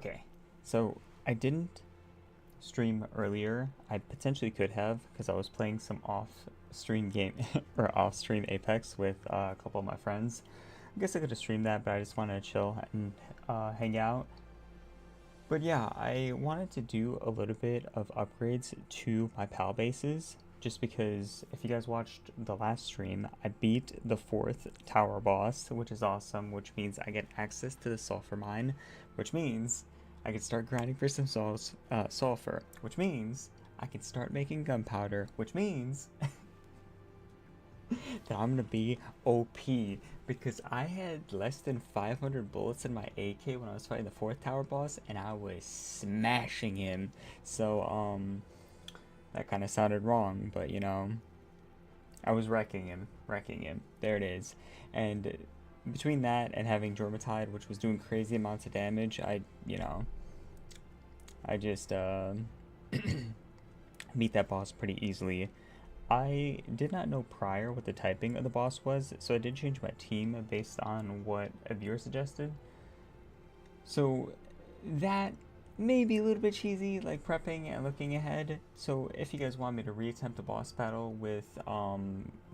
Okay, so I didn't stream earlier. I potentially could have because I was playing some off-stream game or off-stream Apex with a couple of my friends. I guess I could have streamed that, but I just wanted to chill and hang out. But yeah, I wanted to do a little bit of upgrades to my PAL bases, just because if you guys watched the last stream, I beat the 4th tower boss, which is awesome, which means I get access to the sulfur mine, which means I can start grinding for some sulfur, which means I can start making gunpowder, which means that I'm gonna be OP because I had less than 500 bullets in my AK when I was fighting the 4th tower boss, and I was smashing him. So that kind of sounded wrong, but you know, I was wrecking him. There it is. And between that and having Jormatide, which was doing crazy amounts of damage, I just beat that boss pretty easily. I did not know prior what the typing of the boss was, so I did change my team based on what a viewer suggested. So that may be a little bit cheesy, like prepping and looking ahead. So if you guys want me to reattempt a boss battle with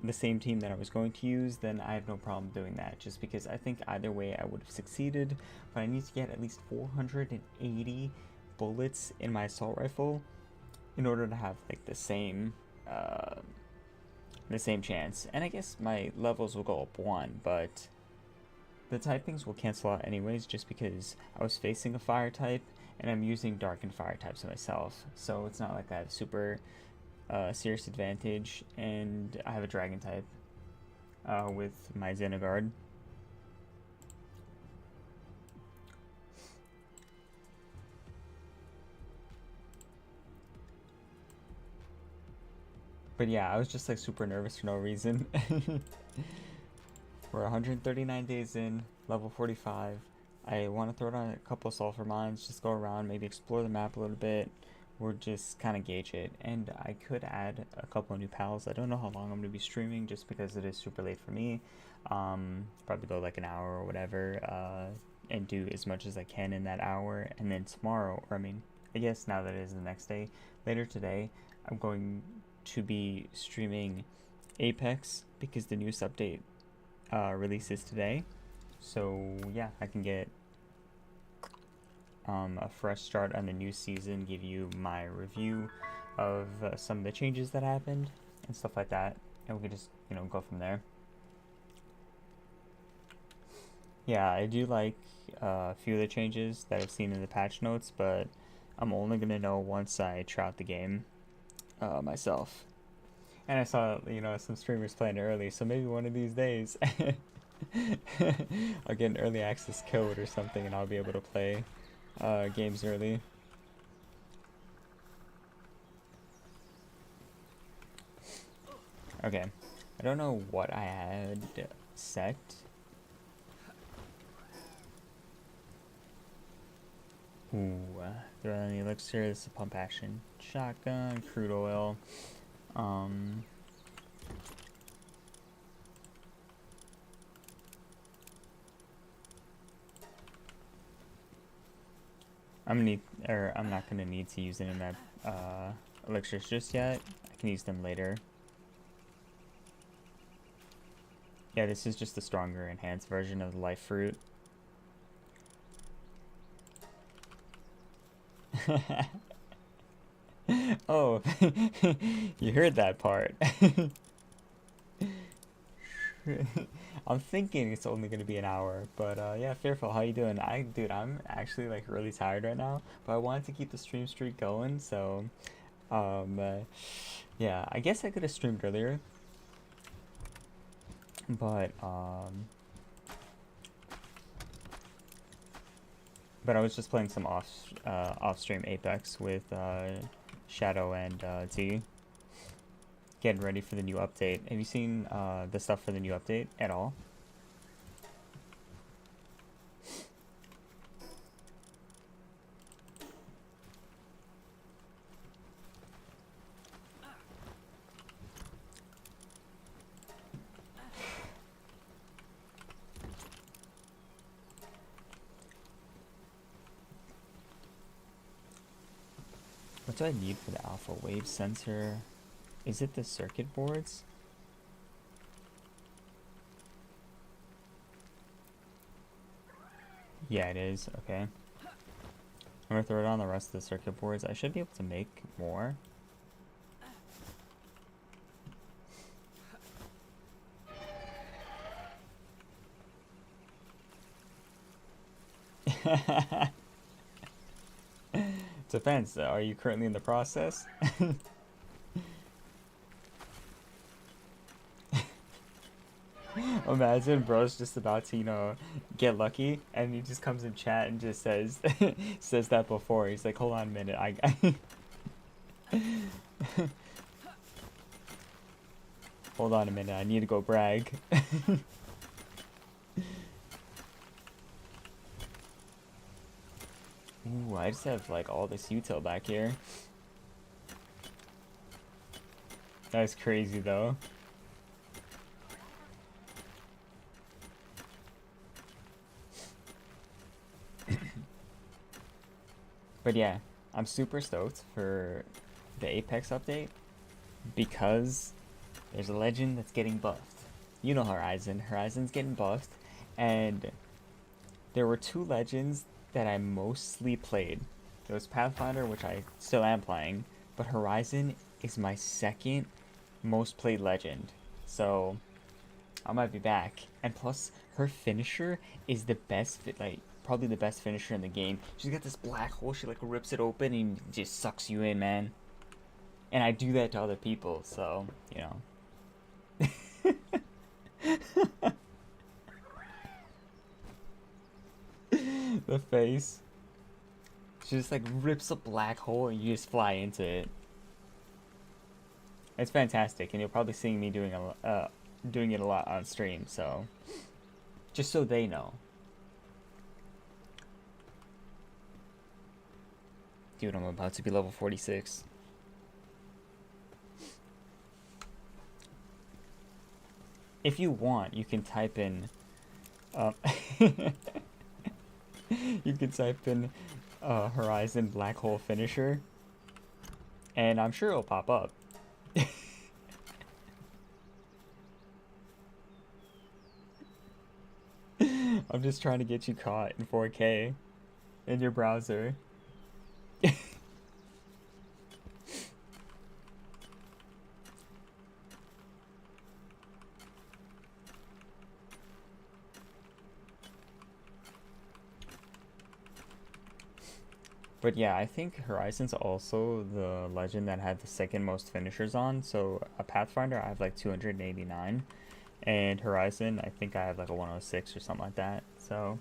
the same team that I was going to use, then I have no problem doing that, just because I think either way I would have succeeded, but I need to get at least 480 bullets in my assault rifle in order to have like the same chance. And I guess my levels will go up one, but the typings will cancel out anyways, just because I was facing a fire type and I'm using dark and fire types myself, so it's not like I have super serious advantage. And I have a dragon type with my Xenogard. But yeah, I was just like super nervous for no reason. We're 139 days in, level 45. I want to throw down a couple of sulfur mines, just go around, maybe explore the map a little bit, or just kind of gauge it. And I could add a couple of new pals. I don't know how long I'm going to be streaming, just because it is super late for me. Probably go like an hour or whatever, and do as much as I can in that hour. And then tomorrow, or I mean, I guess now that it is the next day, later today, I'm going to be streaming Apex because the newest update releases today. So yeah, I can get a fresh start on the new season, give you my review of some of the changes that happened and stuff like that, and we can just go from there. Yeah, I do like a few of the changes that I've seen in the patch notes, but I'm only gonna know once I try out the game myself. And I saw some streamers playing it early, so maybe one of these days I'll get an early access code or something, and I'll be able to play games early. Okay, I don't know what I had set. Ooh, throw in the elixir. This is a pump action shotgun, crude oil. I'm not gonna need to use any of my elixirs just yet. I can use them later. Yeah, this is just a stronger enhanced version of the life fruit. Oh, you heard that part. I'm thinking it's only gonna be an hour, but yeah, Fearful, how you doing? Dude, I'm actually like really tired right now, but I wanted to keep the stream streak going, so um, uh, yeah, I guess I could have streamed earlier, but I was just playing some off-stream Apex with Shadow and T, getting ready for the new update. Have you seen the stuff for the new update at all? What do I need for the alpha wave sensor? Is it the circuit boards? Yeah, it is. Okay. I'm gonna throw it on the rest of the circuit boards. I should be able to make more. Depends. Are you currently in the process? Imagine bro's just about to, get lucky, and he just comes in chat and just says says that before. He's like, hold on a minute, hold on a minute, I need to go brag. Ooh, I just have like all this util back here. That's crazy though. But yeah, I'm super stoked for the Apex update because there's a legend that's getting buffed. You know Horizon. Horizon's getting buffed, and there were two legends that I mostly played. It was Pathfinder, which I still am playing, but Horizon is my second most played legend. So I might be back. And plus, her finisher is the best, like, probably the best finisher in the game. She's got this black hole, she like rips it open and just sucks you in, man. And I do that to other people, so, the face. She just like rips a black hole and you just fly into it. It's fantastic, and you'll probably see me doing it a lot on stream. So, just so they know. Dude, I'm about to be level 46. If you want, you can type in. You can type in Horizon Black Hole Finisher, and I'm sure it'll pop up. I'm just trying to get you caught in 4K in your browser. But yeah, I think Horizon's also the legend that had the second most finishers on. So a Pathfinder, I have like 289. And Horizon, I think I have like a 106 or something like that. So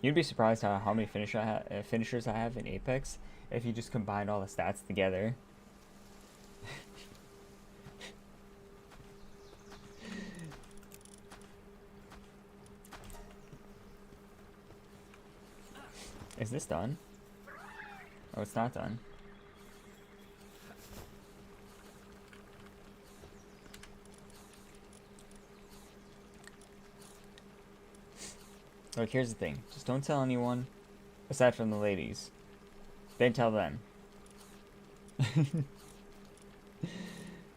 you'd be surprised how many finishers I have in Apex if you just combine all the stats together. Is this done? Oh, it's not done. Look, here's the thing. Just don't tell anyone, aside from the ladies. Then tell them.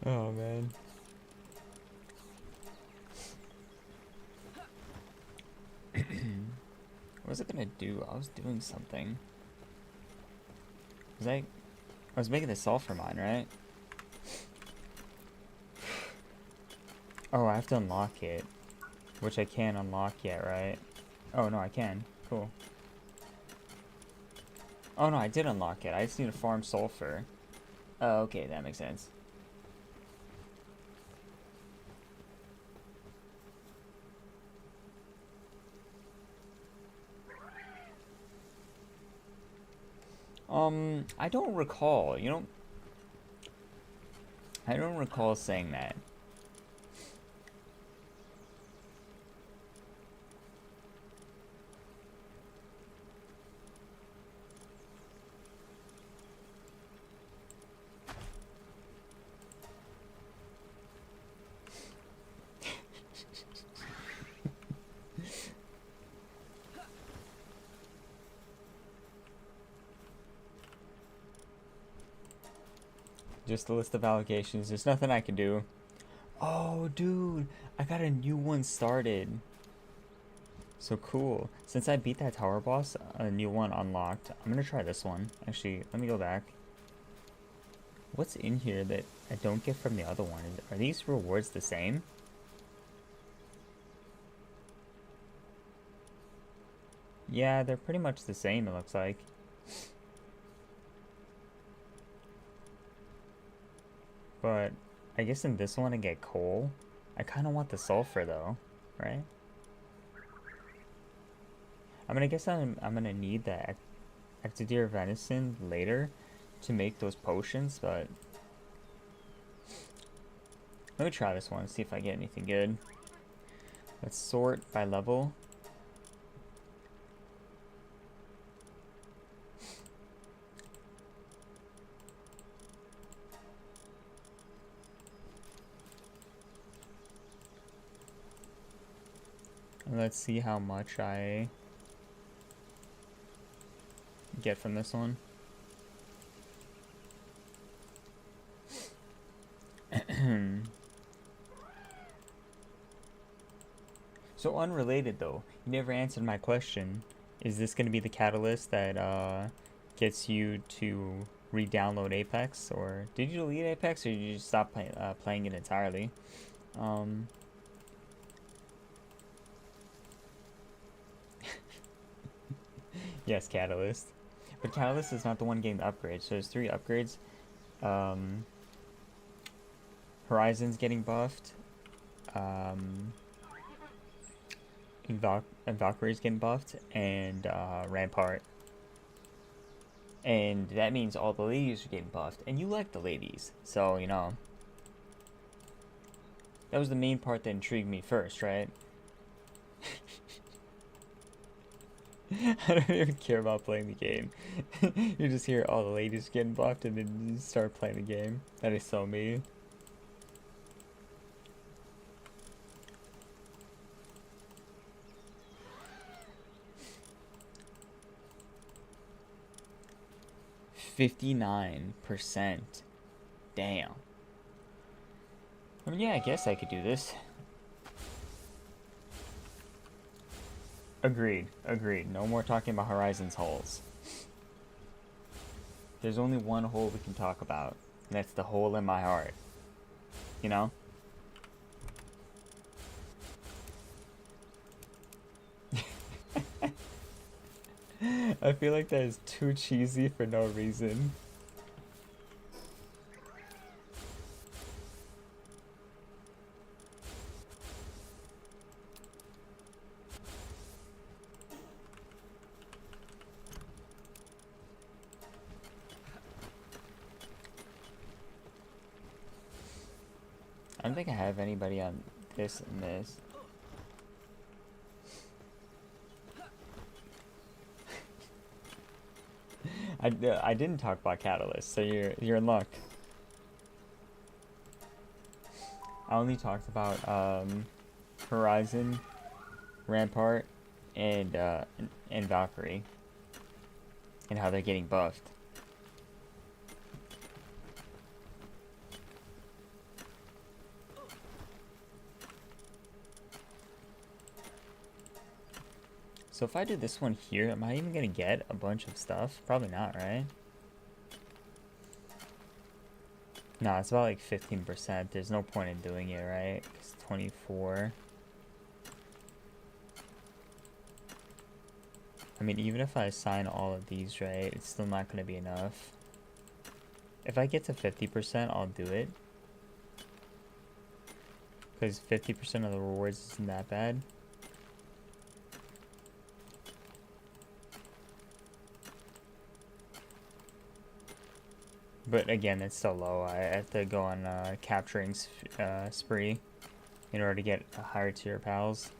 Oh, man. What was it gonna do? I was doing something. I was making the sulfur mine, right? Oh, I have to unlock it. Which I can't unlock yet, right? Oh, no, I can. Cool. Oh, no, I did unlock it. I just need to farm sulfur. Oh, okay, that makes sense. I don't recall. I don't recall saying that. Just a list of allegations. There's nothing I can do. Oh, dude, I got a new one started. So cool. Since I beat that tower boss, a new one unlocked. I'm gonna try this one. Actually, let me go back. What's in here that I don't get from the other one? Are these rewards the same? Yeah, they're pretty much the same, it looks like. But I guess in this one I get coal. I kind of want the sulfur though, right? I guess I'm gonna need that Ectodeer venison later to make those potions, but let me try this one and see if I get anything good. Let's sort by level. And let's see how much I get from this one. So unrelated though, you never answered my question. Is this going to be the catalyst that gets you to re-download Apex, or did you delete Apex, or did you just stop playing it entirely? Yes, Catalyst. But Catalyst is not the one getting the upgrades. So there's 3 upgrades. Horizon's getting buffed. Valkyrie's getting buffed, and Rampart. And that means all the ladies are getting buffed. And you like the ladies. So, you know. That was the main part that intrigued me first, right? I don't even care about playing the game. You just hear all the ladies getting buffed and then you start playing the game. That is so me. %59%. Damn. I mean, yeah, I guess I could do this. Agreed. No more talking about Horizon's holes. There's only one hole we can talk about, and that's the hole in my heart. You know? I feel like that is too cheesy for no reason. I don't think I have anybody on this and this. I didn't talk about Catalyst, so you're in luck. I only talked about Horizon, Rampart, and Valkyrie, and how they're getting buffed. So if I do this one here, am I even gonna get a bunch of stuff? Probably not, right? No, it's about like 15%. There's no point in doing it, right? It's 24. I mean, even if I assign all of these, right, it's still not gonna be enough. If I get to 50%, I'll do it. Because 50% of the rewards isn't that bad. But again, it's so low. I have to go on capturing spree in order to get higher tier pals.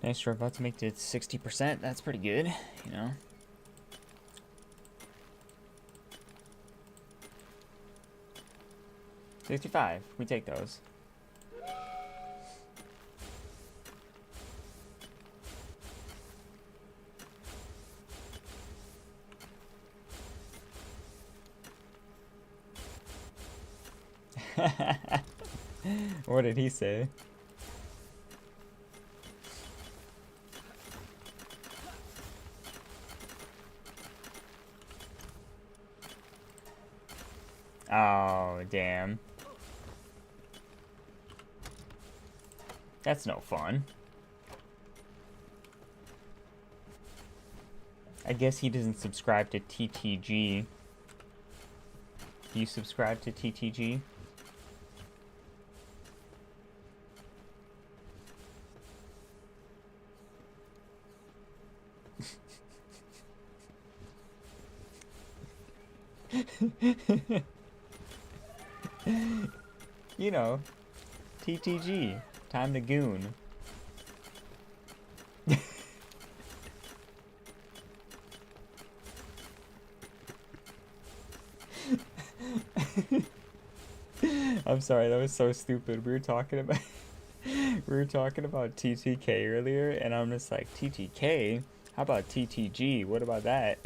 Nice, we're about to make it 60%. That's pretty good, you know. 65. We take those. What did he say? Oh, damn. That's no fun. I guess he doesn't subscribe to TTG. Do you subscribe to TTG? You know, TTG. Time to goon. I'm sorry, that was so stupid. We were talking about TTK earlier, and I'm just like, TTK? How about TTG? What about that?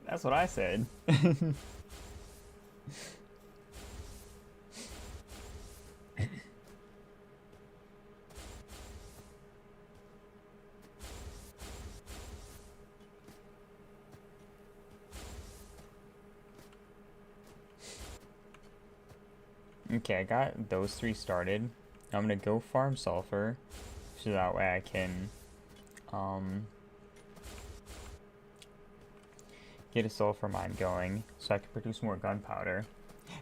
That's what I said. Okay, I got those 3 started. I'm gonna go farm sulfur, so that way I can get a sulfur mine going, so I can produce more gunpowder.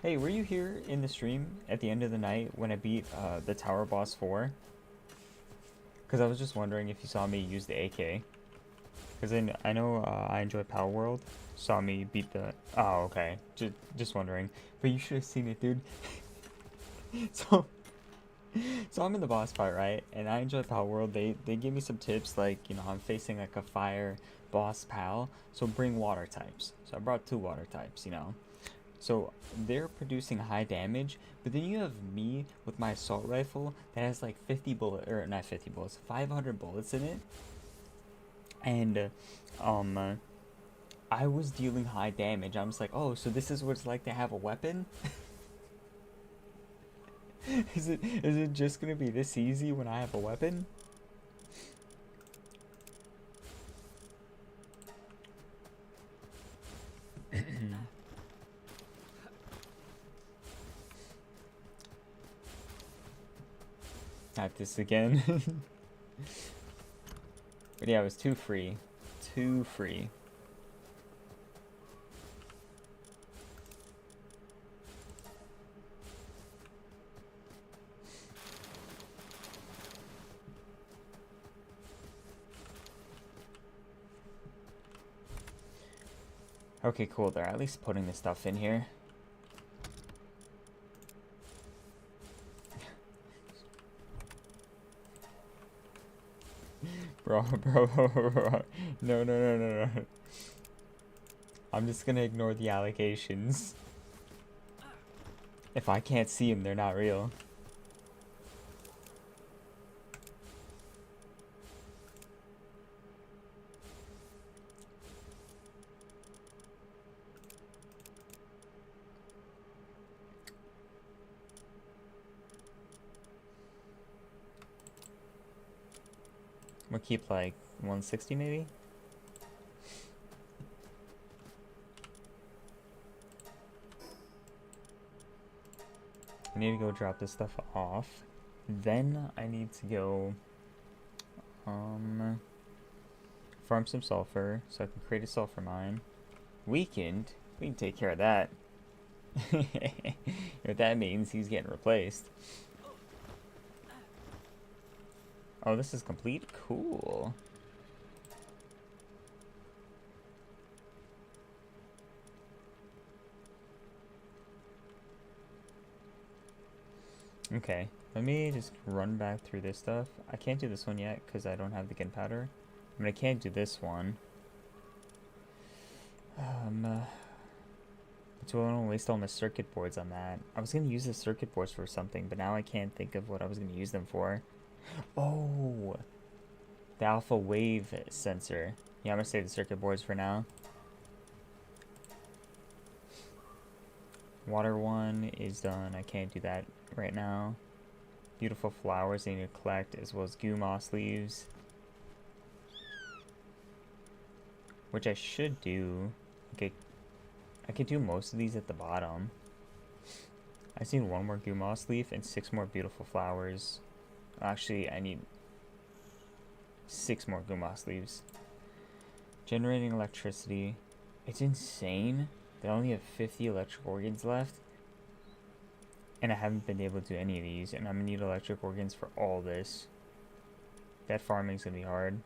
Hey, were you here in the stream at the end of the night when I beat the Tower Boss 4? Because I was just wondering if you saw me use the AK. Because I know I enjoy Palworld. Saw me beat the... Oh, okay. Just wondering. But you should have seen it, dude. So I'm in the boss fight, right? And I enjoy Palworld. They give me some tips, like, you know, I'm facing like a fire boss pal, so bring water types. So I brought 2 water types, you know. So they're producing high damage, but then you have me with my assault rifle that has like 50 bullets, or not 50 bullets, 500 bullets in it. And I was dealing high damage. I was like, oh, so this is what it's like to have a weapon? Is it just gonna be this easy when I have a weapon? Not this again. But yeah, it was too free. Too free. Okay, cool. They're at least putting the stuff in here. Bro. No. I'm just gonna ignore the allegations. If I can't see them, they're not real. We'll keep like 160 maybe? I need to go drop this stuff off. Then I need to go farm some sulfur so I can create a sulfur mine. We can take care of that. What that means, he's getting replaced. Oh, this is complete? Cool. Okay, let me just run back through this stuff. I can't do this one yet because I don't have the gunpowder. I mean, I can't do this one. So I don't waste all my circuit boards on that. I was gonna use the circuit boards for something, but now I can't think of what I was gonna use them for. Oh, the alpha wave sensor. Yeah, I'm gonna save the circuit boards for now. Water one is done. I can't do that right now. Beautiful flowers I need to collect, as well as goo moss leaves, which I should do. Okay, I could do most of these at the bottom. I just need one more goo moss leaf and 6 more beautiful flowers. Actually, I need 6 more goo moss leaves. Generating electricity. It's insane. They only have 50 electric organs left. And I haven't been able to do any of these. And I'm going to need electric organs for all this. That farming's going to be hard.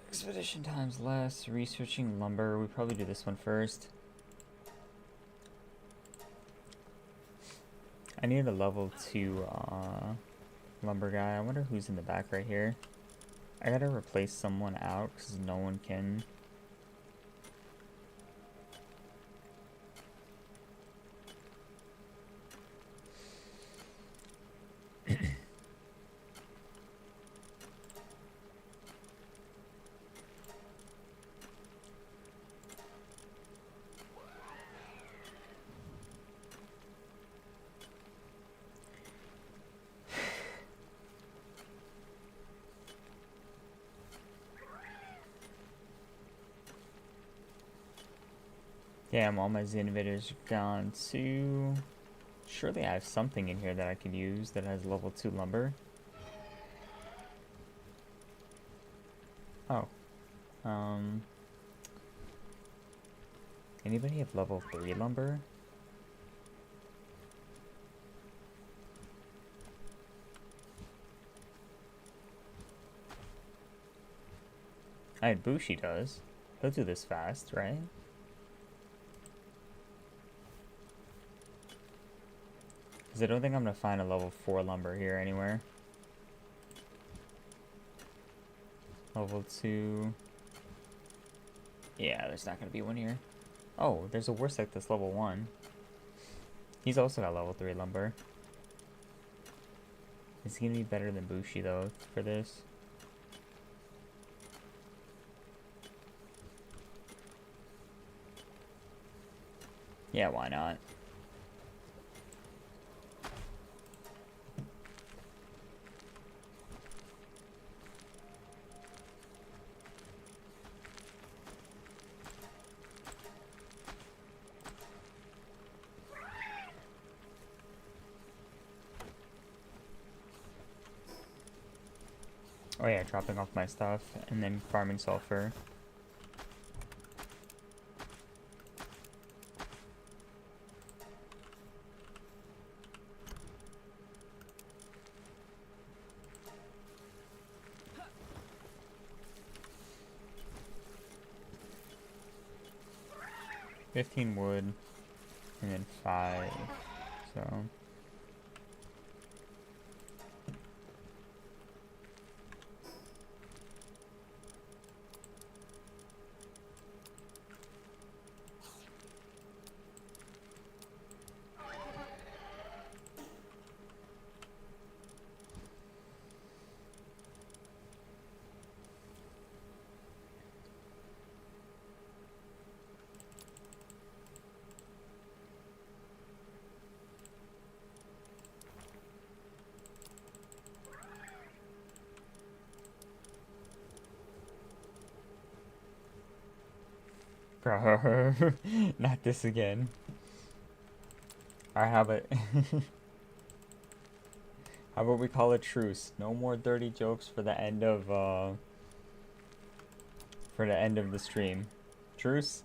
Expedition time's less. Researching lumber. We probably do this one first. I need a level 2 lumber guy. I wonder who's in the back right here. I gotta replace someone out because no one can. Damn, all my innovators are gone too. Surely I have something in here that I could use that has level 2 lumber. Oh. Anybody have level 3 lumber? I had Bushi does. He'll do this fast, right? Because I don't think I'm going to find a level 4 lumber here anywhere. Level 2. Yeah, there's not going to be one here. Oh, there's a Warsec that's level 1. He's also got level 3 lumber. Is he going to be better than Bushi, though, for this? Yeah, why not? Oh yeah, dropping off my stuff and then farming sulfur. $15 wood. and then 5. So bro, not this again. Alright, how about how about we call a truce? No more dirty jokes for the end of the stream. Truce?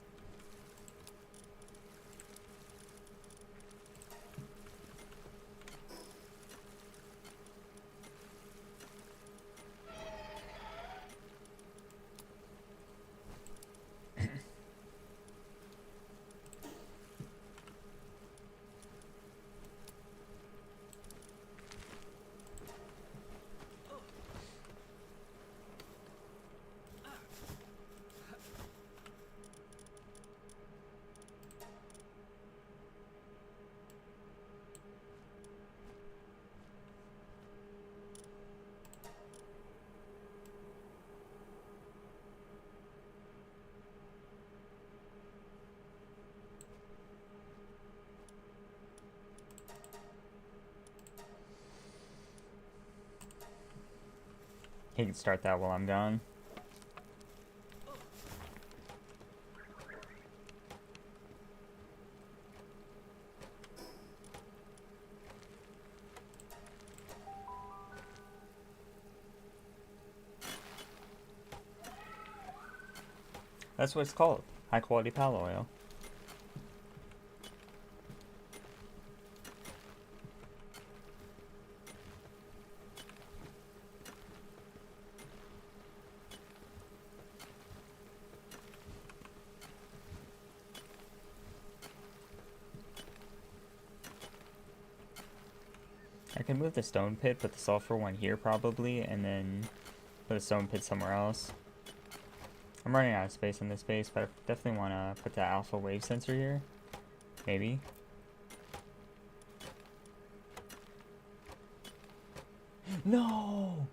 He can start that while I'm gone. That's what it's called. High quality pal oil. I can move the stone pit, put the sulfur one here probably, and then put a stone pit somewhere else. I'm running out of space in this base, but I definitely want to put the alpha wave sensor here. Maybe. No!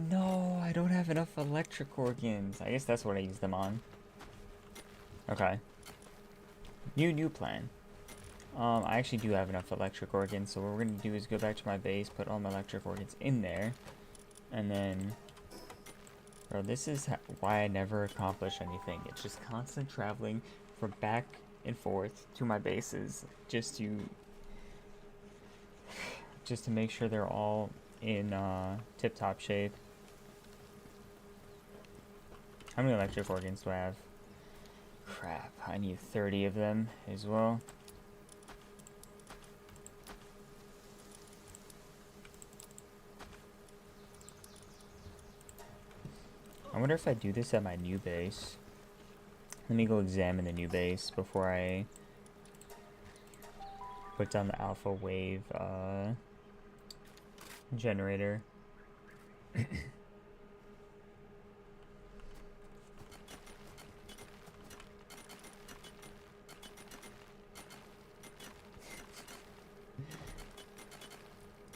No, I don't have enough electric organs. I guess that's what I use them on. Okay. New plan. I actually do have enough electric organs, so what we're going to do is go back to my base, put all my electric organs in there, and then... Bro, this is why I never accomplish anything. It's just constant traveling from back and forth to my bases, just to make sure they're all in tip-top shape. How many electric organs do I have? Crap, I need 30 of them as well. I wonder if I do this at my new base. Let me go examine the new base before I put down the alpha wave generator.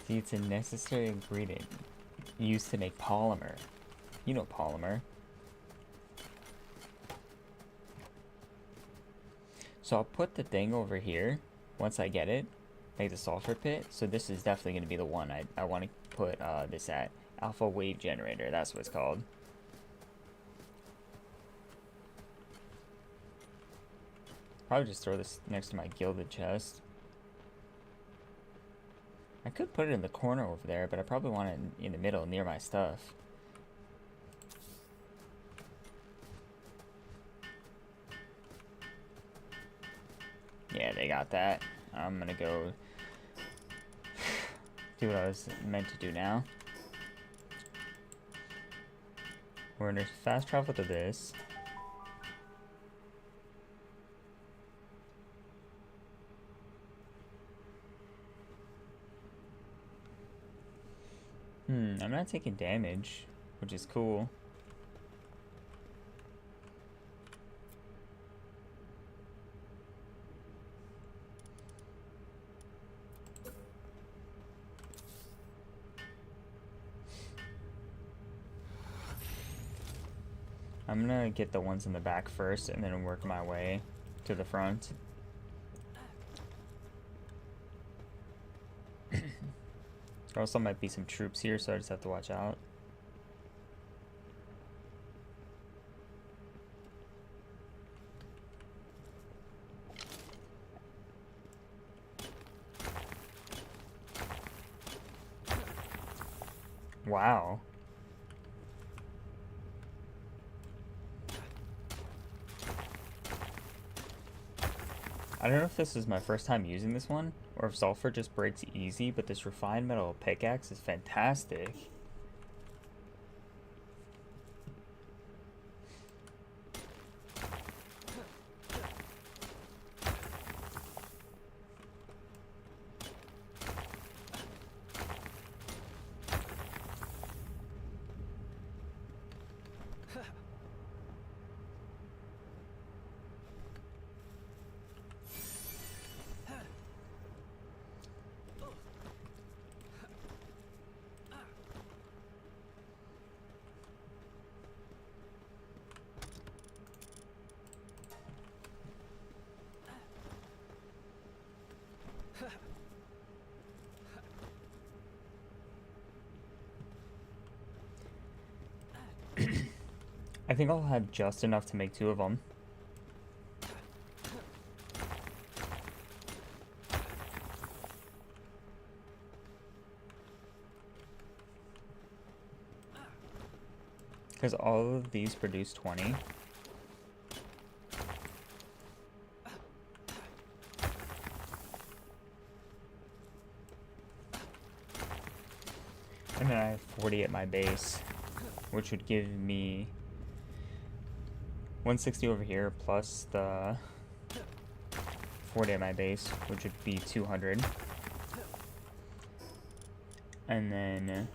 See, it's a necessary ingredient used to make polymer. You know polymer. So I'll put the thing over here once I get it, like the sulfur pit. So this is definitely going to be the one I want to put this at. Alpha wave generator, that's what it's called. Probably just throw this next to my gilded chest. I could put it in the corner over there, but I probably want it in the middle near my stuff. Yeah, they got that. I'm gonna go do what I was meant to do now. We're gonna fast travel to this. I'm not taking damage, which is cool. I'm gonna get the ones in the back first and then work my way to the front. There also might be some troops here, so I just have to watch out. Wow. I don't know if this is my first time using this one, or if sulfur just breaks easy, but this refined metal pickaxe is fantastic. I think I'll have just enough to make 2 of them. Because all of these produce 20. And then I have 40 at my base, which would give me 160 over here plus the 40 at my base, which would be 200. And then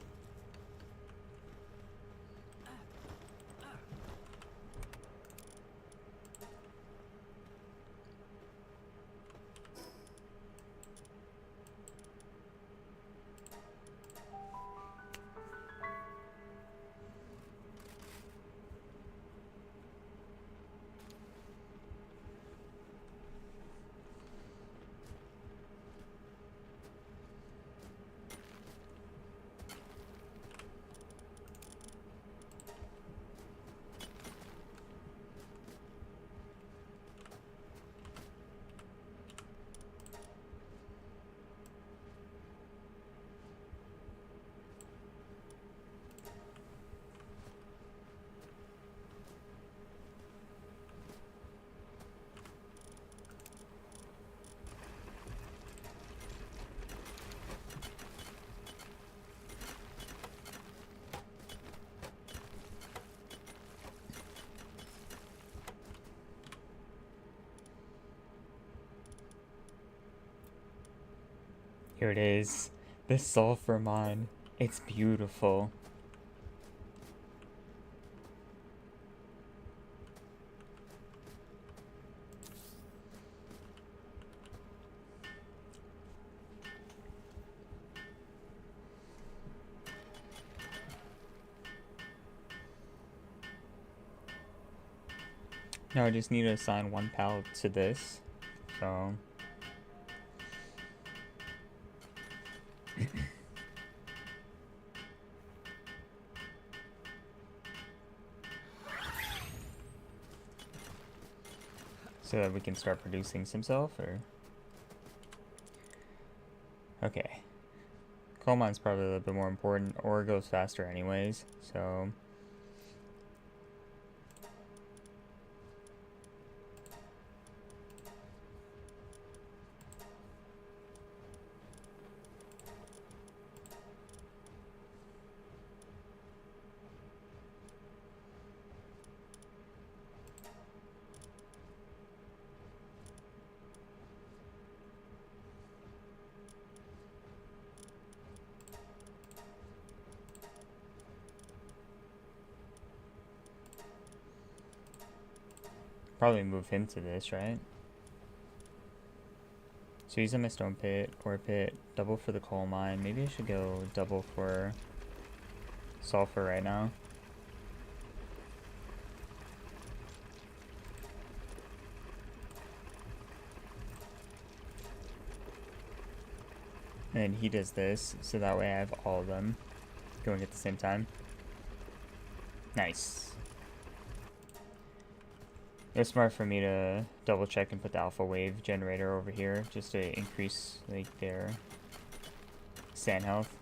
here it is, the sulfur mine. It's beautiful. Now I just need to assign 1 pallet to this, so so that we can start producing some sulfur. Okay. Coal mine's probably a little bit more important, or it goes faster anyways, so Probably move him to this, right? So he's in my stone pit, ore pit, double for the coal mine. Maybe I should go double for sulfur right now. And then he does this, so that way I have all of them going at the same time. Nice. It was smart for me to double check and put the alpha wave generator over here just to increase like their sand health.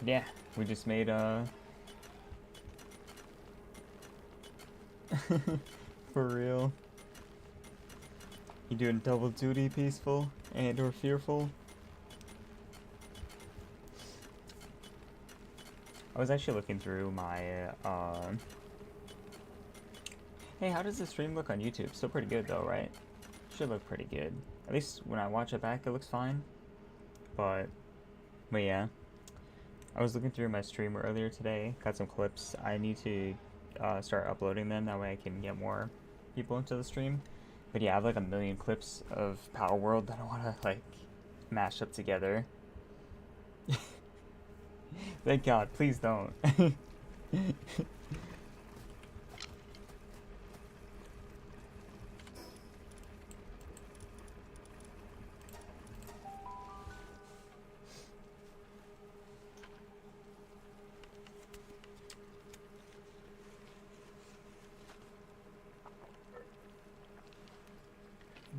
Yeah, we just made for real. You doing double duty, peaceful and or fearful? I was actually looking through my hey, how does the stream look on YouTube? Still pretty good though, right? Should look pretty good. At least when I watch it back it looks fine. But yeah. I was looking through my stream earlier today, got some clips. I need to start uploading them, that way I can get more people into the stream. But yeah, I have like a million clips of Palworld that I want to like mash up together. Thank God, please don't.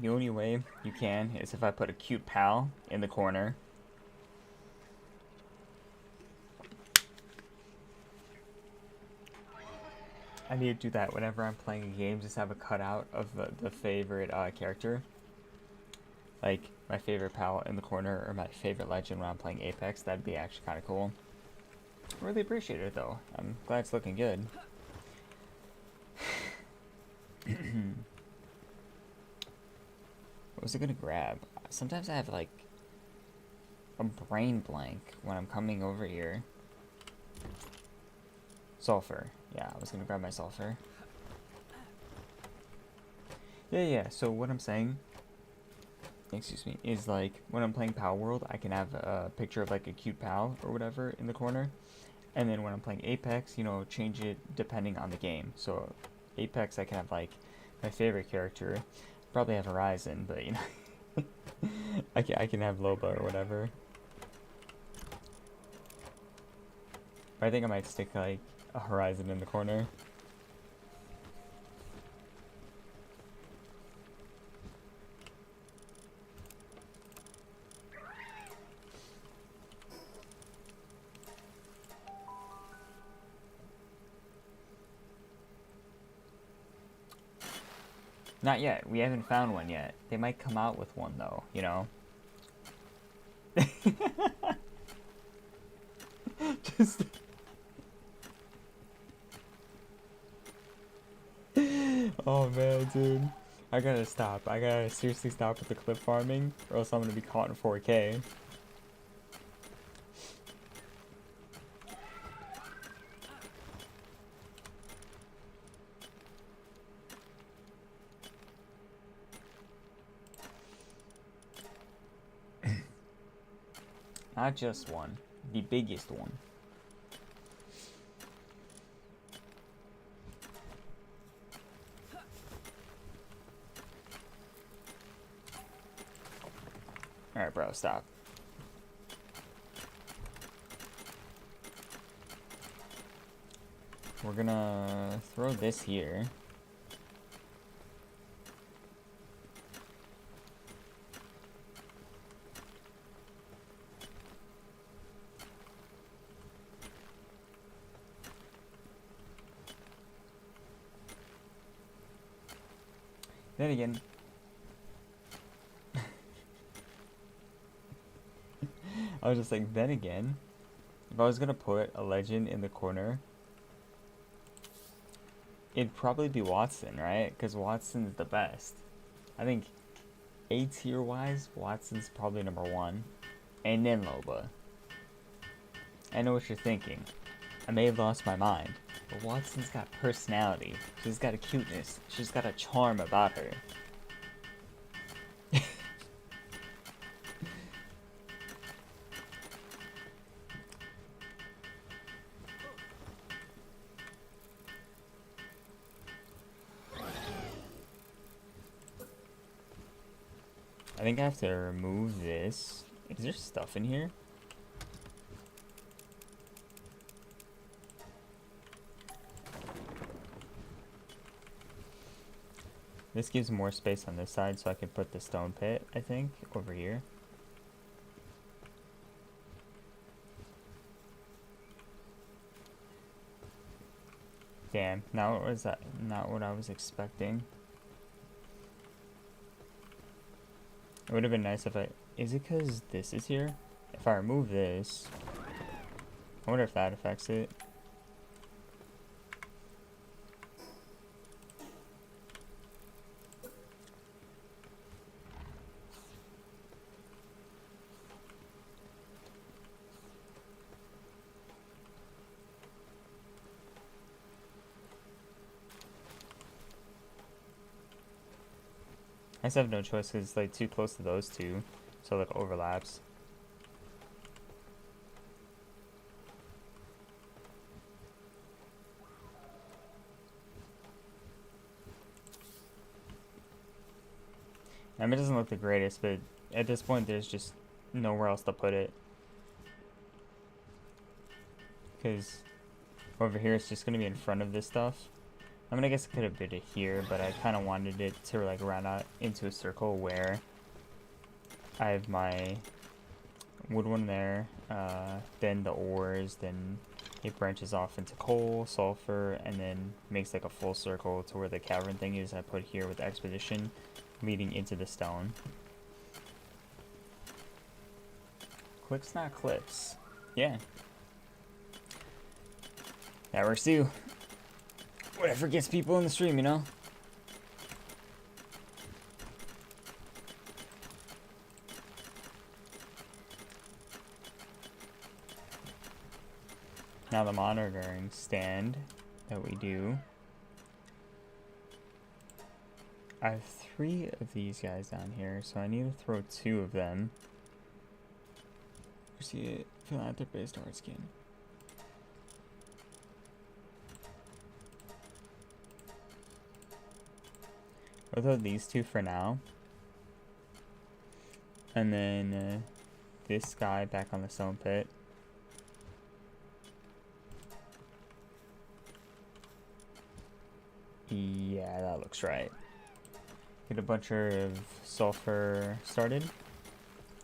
The only way you can is if I put a cute pal in the corner. I need to do that whenever I'm playing a game, just have a cutout of the favorite character. Like my favorite pal in the corner or my favorite legend when I'm playing Apex. That'd be actually kind of cool. Really appreciate it though. I'm glad it's looking good. What was I gonna grab? Sometimes I have like a brain blank when I'm coming over here. Sulfur. Yeah, I was gonna grab my sulfur. Yeah, so what I'm saying, excuse me, is like when I'm playing Palworld, I can have a picture of like a cute pal or whatever in the corner. And then when I'm playing Apex, you know, change it depending on the game. So Apex, I can have like my favorite character. Probably have Horizon, but you know, I can have Loba or whatever. But I think I might stick like a Horizon in the corner. Not yet. We haven't found one yet. They might come out with one though, you know? Just... Oh man, dude. I gotta stop. I gotta seriously stop with the clip farming, or else I'm gonna be caught in 4K. Not just one. The biggest one. Alright, bro, stop. We're gonna throw this here. Then again, I was just like, then again, If I was gonna put a legend in the corner, it'd probably be Watson, right? Because Watson's the best. I think A tier wise, Watson's probably number 1. And then Loba. I know what you're thinking. I may have lost my mind, but Watson's got personality. She's got a cuteness. She's got a charm about her. I think I have to remove this. Is there stuff in here? This gives more space on this side, so I can put the stone pit, I think, over here. Damn, now what was that? Not what I was expecting. It would have been nice if I... Is it because this is here? If I remove this... I wonder if that affects it. I just have no choice because it's like too close to those two, so it overlaps. I mean, it doesn't look the greatest, but at this point there's just nowhere else to put it. Because over here it's just going to be in front of this stuff. I mean, I guess I could have put it here, but I kind of wanted it to like round out into a circle where I have my wood one there, then the ores, then it branches off into coal, sulfur, and then makes like a full circle to where the cavern thing is. I put here with the expedition leading into the stone. Clicks, not clips. Yeah. That works too. Whatever gets people in the stream, you know? Now the monitoring stand that we do. I have 3 of these guys down here, so I need to throw 2 of them. See it, philanthropist art skin. I'll throw these 2 for now. And then this guy back on the stone pit. Yeah, that looks right. Get a bunch of sulfur started.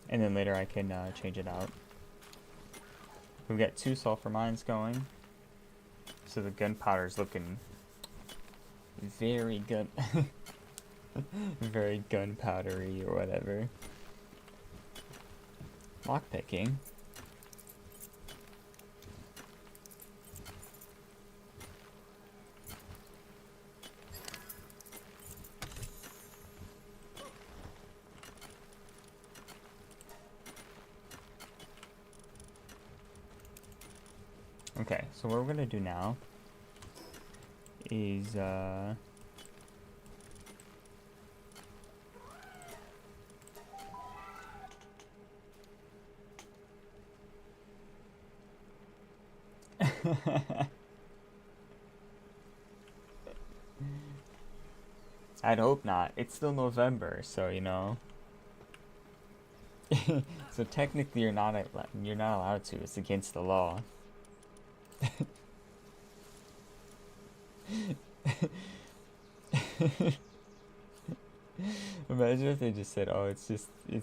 And then later I can change it out. We've got 2 sulfur mines going. So the gunpowder is looking very good. Very gunpowdery or whatever. Lockpicking. Okay, so what we're gonna do now is I'd hope not. It's still November, so you know. So technically, you're not allowed to. It's against the law. Imagine if they just said, "Oh, it's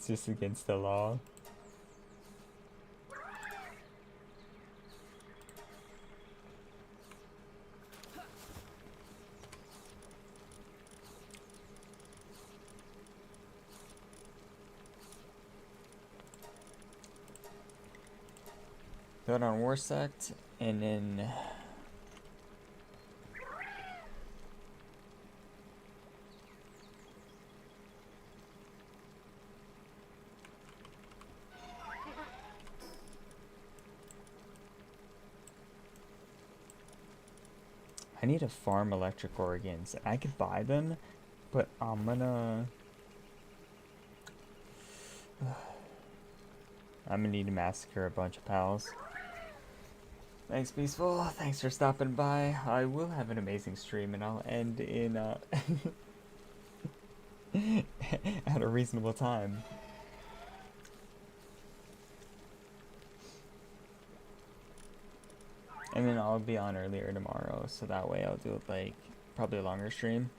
just against the law." Go down War Sect, and then I need to farm electric organs. I could buy them, but I'm gonna need to massacre a bunch of pals. Thanks, Peaceful. Thanks for stopping by. I will have an amazing stream, and I'll end in at a reasonable time. And then I'll be on earlier tomorrow, so that way I'll do like probably a longer stream.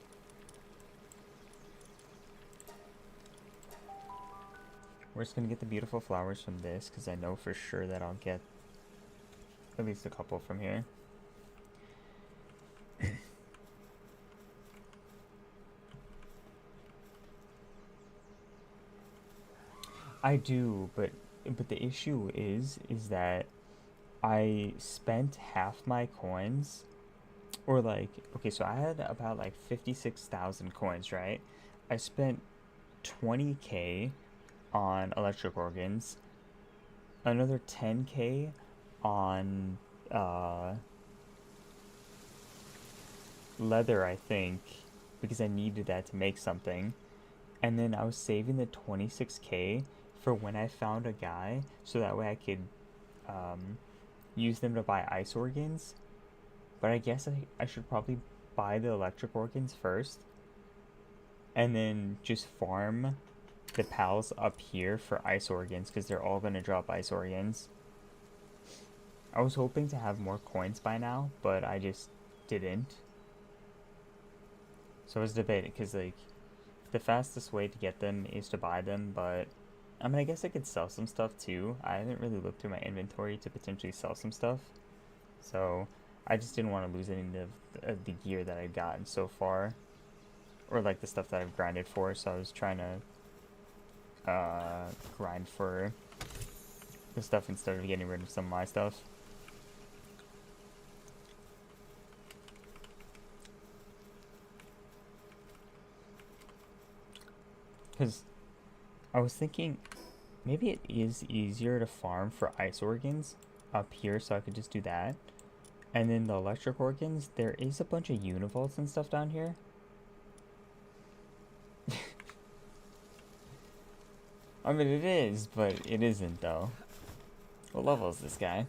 We're just gonna get the beautiful flowers from this, because I know for sure that I'll get at least a couple from here. I do, but the issue is that I spent half my coins, or like, okay, so I had about like 56,000 coins, right? I spent 20k on electric organs, another 10k on leather, I think, because I needed that to make something. And then I was saving the 26k for when I found a guy, so that way I could use them to buy ice organs. But I guess I should probably buy the electric organs first, and then just farm the pals up here for ice organs, because they're all going to drop ice organs. I was hoping to have more coins by now, but I just didn't. So I was debating, because like the fastest way to get them is to buy them, but I mean, I guess I could sell some stuff too. I haven't really looked through my inventory to potentially sell some stuff, so I just didn't want to lose any of the gear that I've gotten so far, or like the stuff that I've grinded for. So I was trying to grind for the stuff instead of getting rid of some of my stuff. Because I was thinking maybe it is easier to farm for ice organs up here, so I could just do that. And then the electric organs, there is a bunch of univolts and stuff down here. I mean, it is, but it isn't, though. What level is this guy?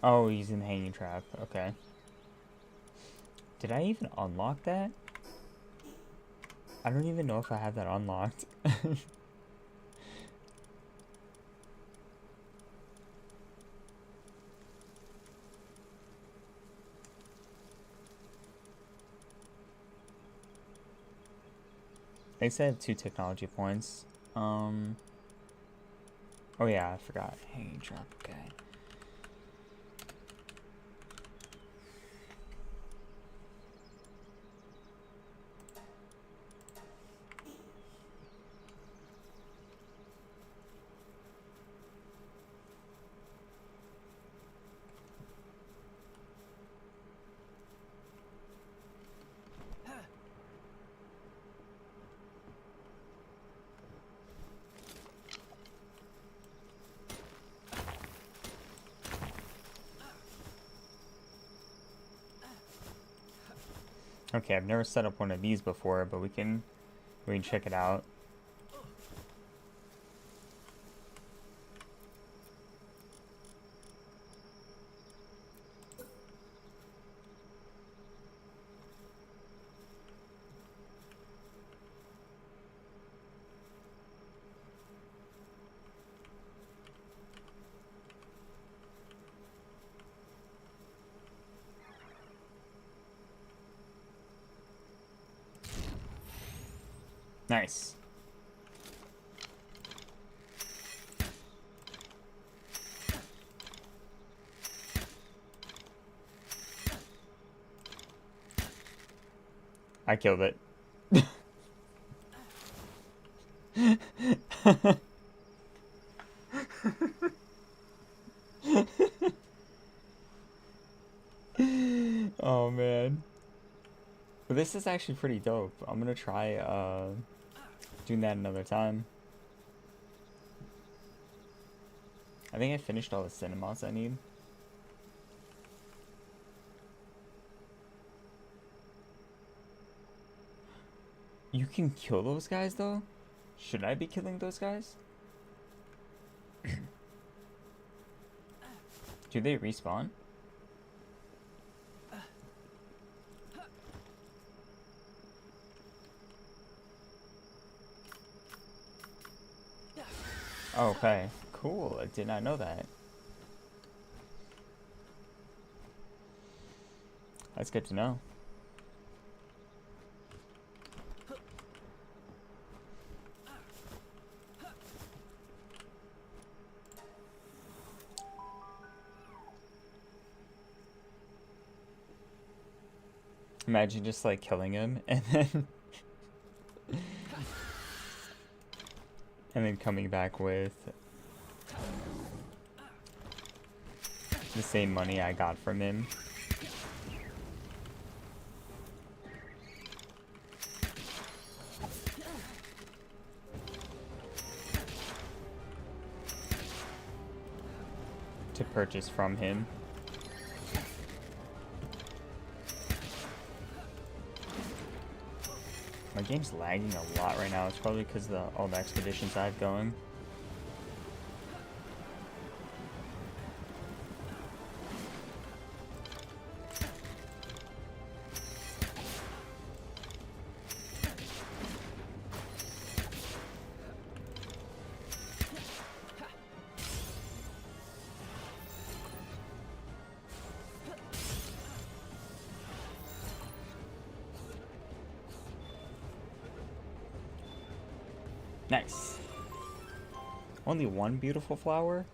Oh, he's in the hanging trap. Okay. Did I even unlock that? I don't even know if I have that unlocked. They said I have 2 technology points. Oh yeah, I forgot. Hanging trap, okay. Okay, I've never set up one of these before, but we can check it out. Nice. I killed it. Oh man. But this is actually pretty dope. I'm gonna try doing that another time. I think I finished all the cinemas I need. You can kill those guys though? Should I be killing those guys? Do they respawn? Okay, cool. I did not know that. That's good to know. Imagine just like killing him and then coming back with the same money I got from him. To purchase from him. My game's lagging a lot right now. It's probably because of all the expeditions I have going. Nice. Only one beautiful flower?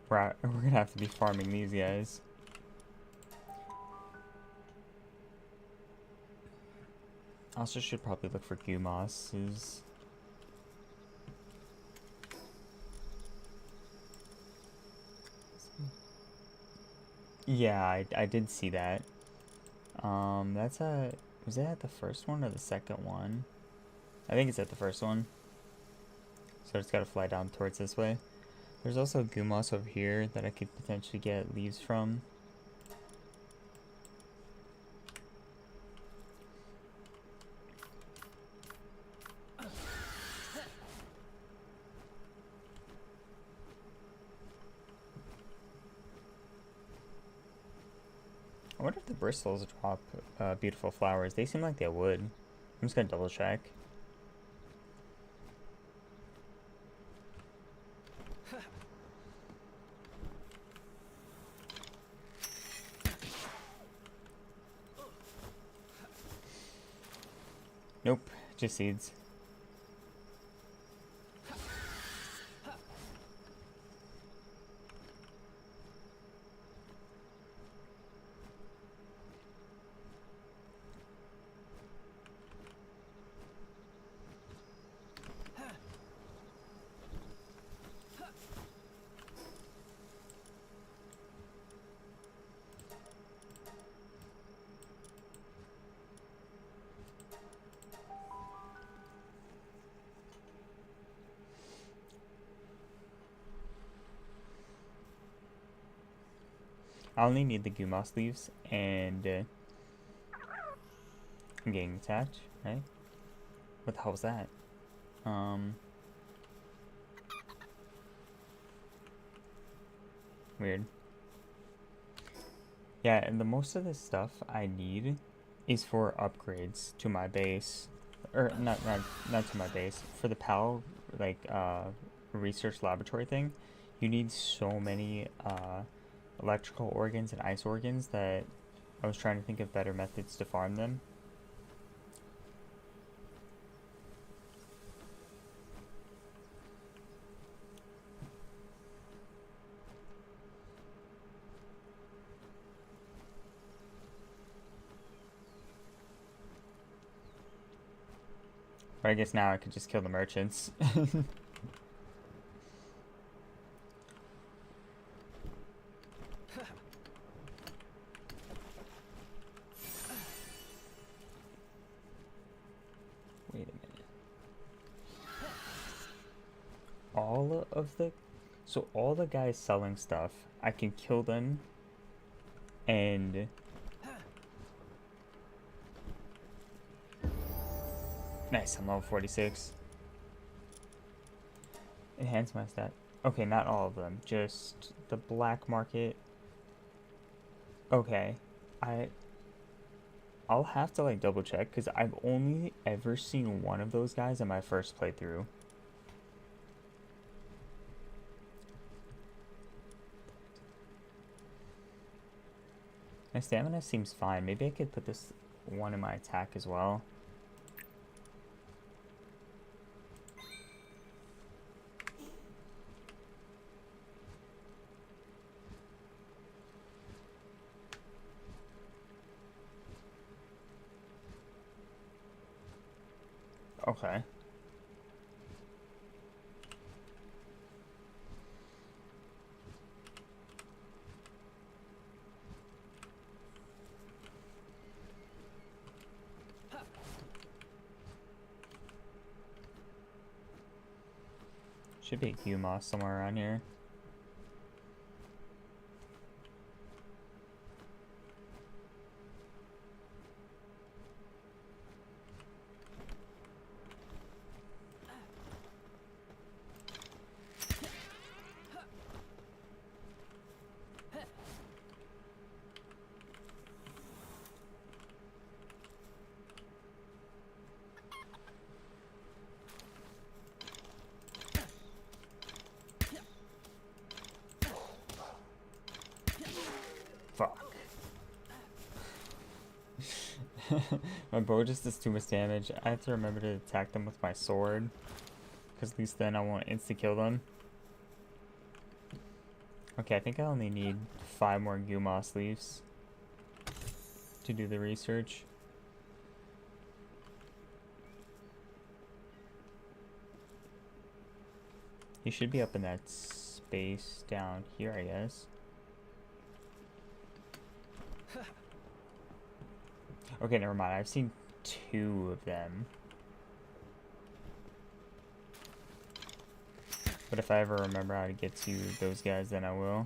We're gonna have to be farming these guys. Also should probably look for Gumos's. Yeah, I did see that. That's was it at the first one or the second one? I think it's at the first one. So it's gotta fly down towards this way. There's also Gumos over here that I could potentially get leaves from. I wonder if the bristles drop beautiful flowers. They seem like they would. I'm just gonna double check. Nope, just seeds. I only need the Gumos leaves, and I'm getting attacked, right? What the hell was that? Weird. Yeah, and the most of the stuff I need is for upgrades to my base, or not to my base. For the PAL research laboratory thing, you need so many electrical organs and ice organs that I was trying to think of better methods to farm them. But I guess now I could just kill the merchants. Wait a minute. All the guys selling stuff, I can kill them and nice, I'm level 46. Enhance my stat. Okay, not all of them, just the black market. Okay, I'll have to like double check because I've only ever seen one of those guys in my first playthrough. My stamina seems fine. Maybe I could put this one in my attack as well. Okay. Should be a Q-Moss somewhere around here. Fuck. My bow just does too much damage. I have to remember to attack them with my sword, because at least then I won't insta-kill them. Okay, I think I only need 5 more Gumoss leaves to do the research. He should be up in that space down here, I guess. Okay, never mind. I've seen 2 of them. But if I ever remember how to get to those guys, then I will.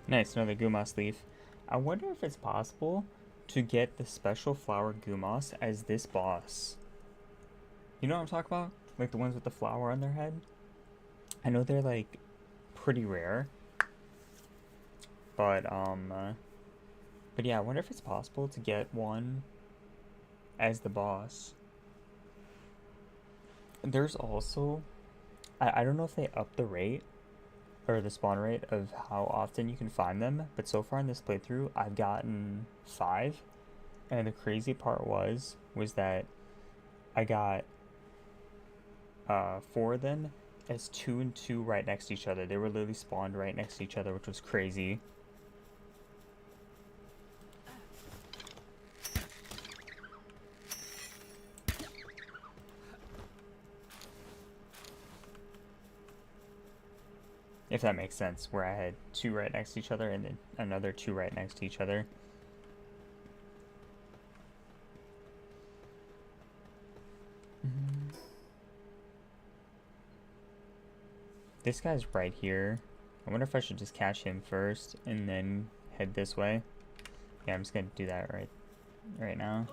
Nice, another Gumoss leaf. I wonder if it's possible to get the special flower Gumoss as this boss. You know what I'm talking about? Like the ones with the flower on their head? I know they're like pretty rare. But yeah, I wonder if it's possible to get one as the boss. There's also, I don't know if they up the rate, or the spawn rate of how often you can find them, but so far in this playthrough, I've gotten 5, and the crazy part was that I got 4 of them as 2 and 2 right next to each other. They were literally spawned right next to each other, which was crazy. If that makes sense, where I had 2 right next to each other and then another 2 right next to each other. This guy's right here. I wonder if I should just catch him first and then head this way. Yeah, I'm just gonna do that right now.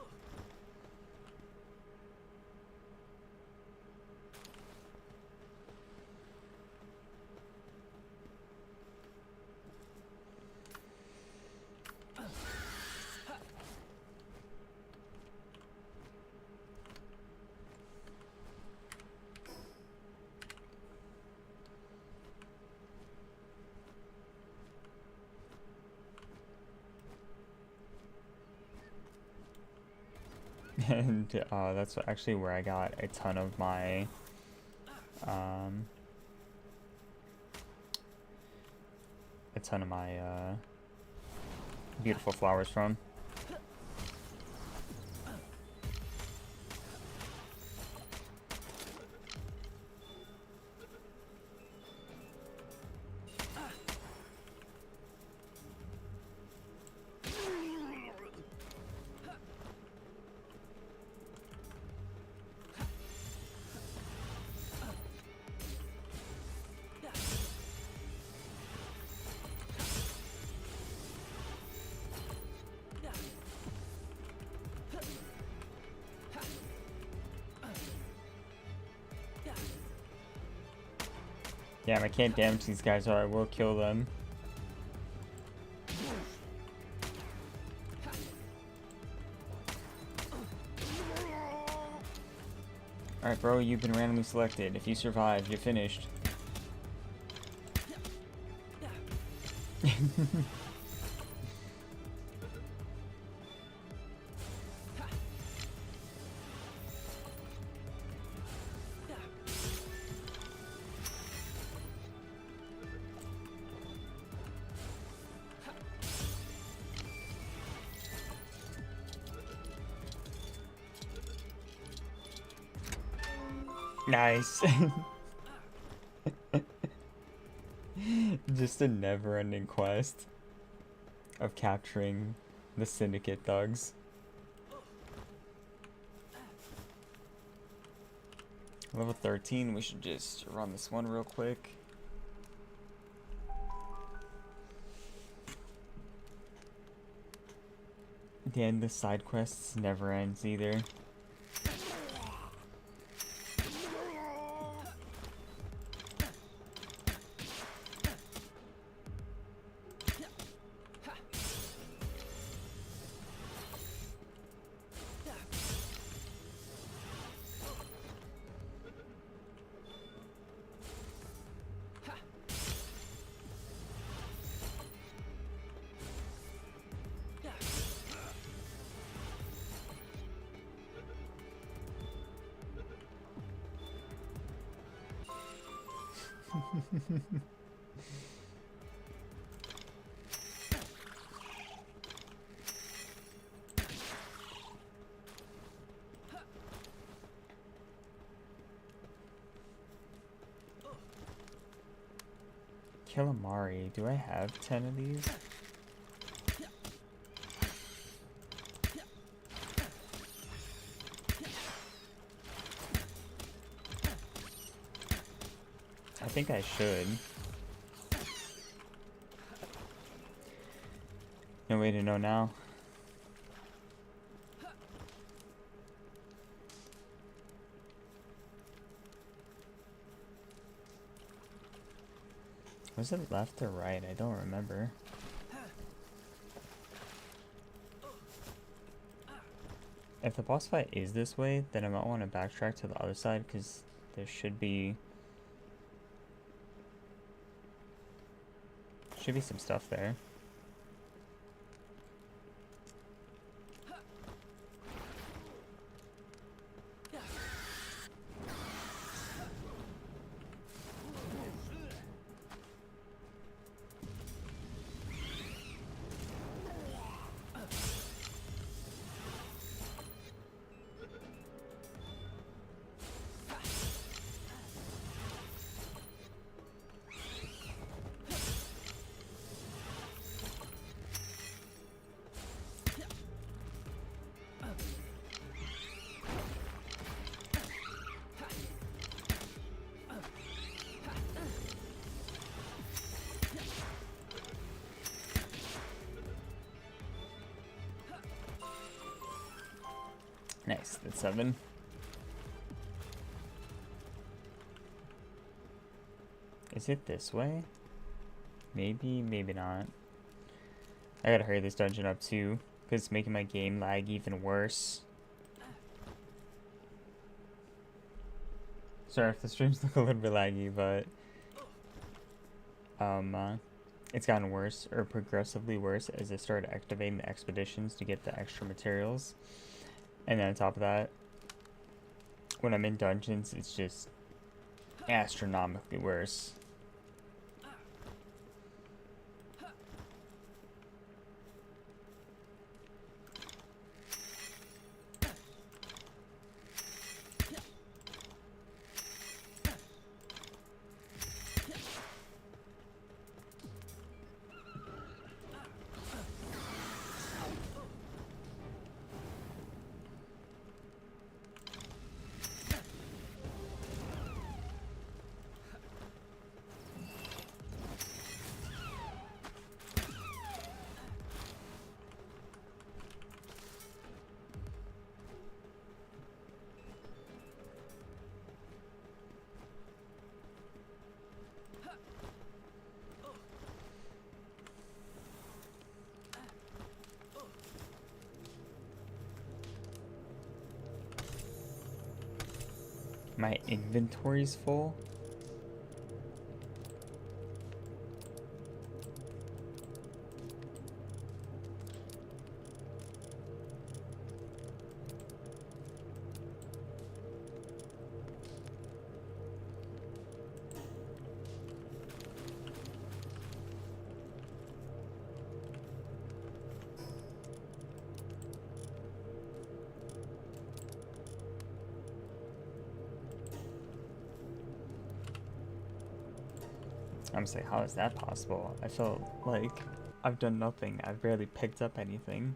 And that's actually where I got a ton of my beautiful flowers from. Damn, I can't damage these guys or I will kill them. Alright, bro, you've been randomly selected. If you survive, you're finished. Nice. Just a never-ending quest of capturing the syndicate thugs. Level 13, we should just run this one real quick. Again, the side quests never ends either. Calamari, do I have 10 of these? I think I should. No way to know now. Was it left or right? I don't remember. If the boss fight is this way, then I might want to backtrack to the other side because there should be Should be some stuff there. Nice, that's 7. Is it this way? Maybe, maybe not. I gotta hurry this dungeon up too, because it's making my game lag even worse. Sorry if the streams look a little bit laggy, but it's gotten worse, or progressively worse, as I started activating the expeditions to get the extra materials. And then on top of that, when I'm in dungeons, it's just astronomically worse. My inventory's full. I'm saying, how is that possible? I felt like I've done nothing. I've barely picked up anything.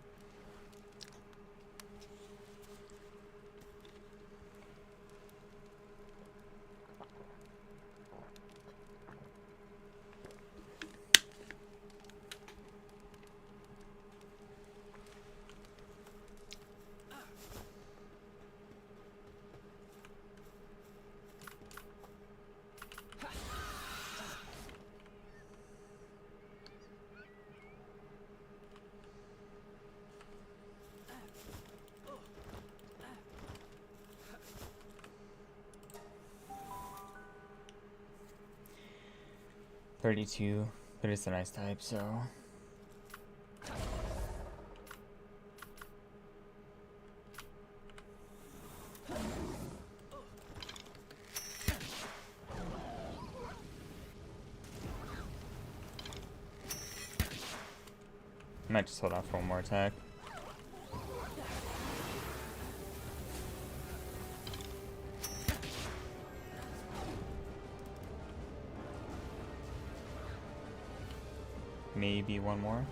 $32, but it's a nice type, so. I might just hold off for one more attack. Maybe one more.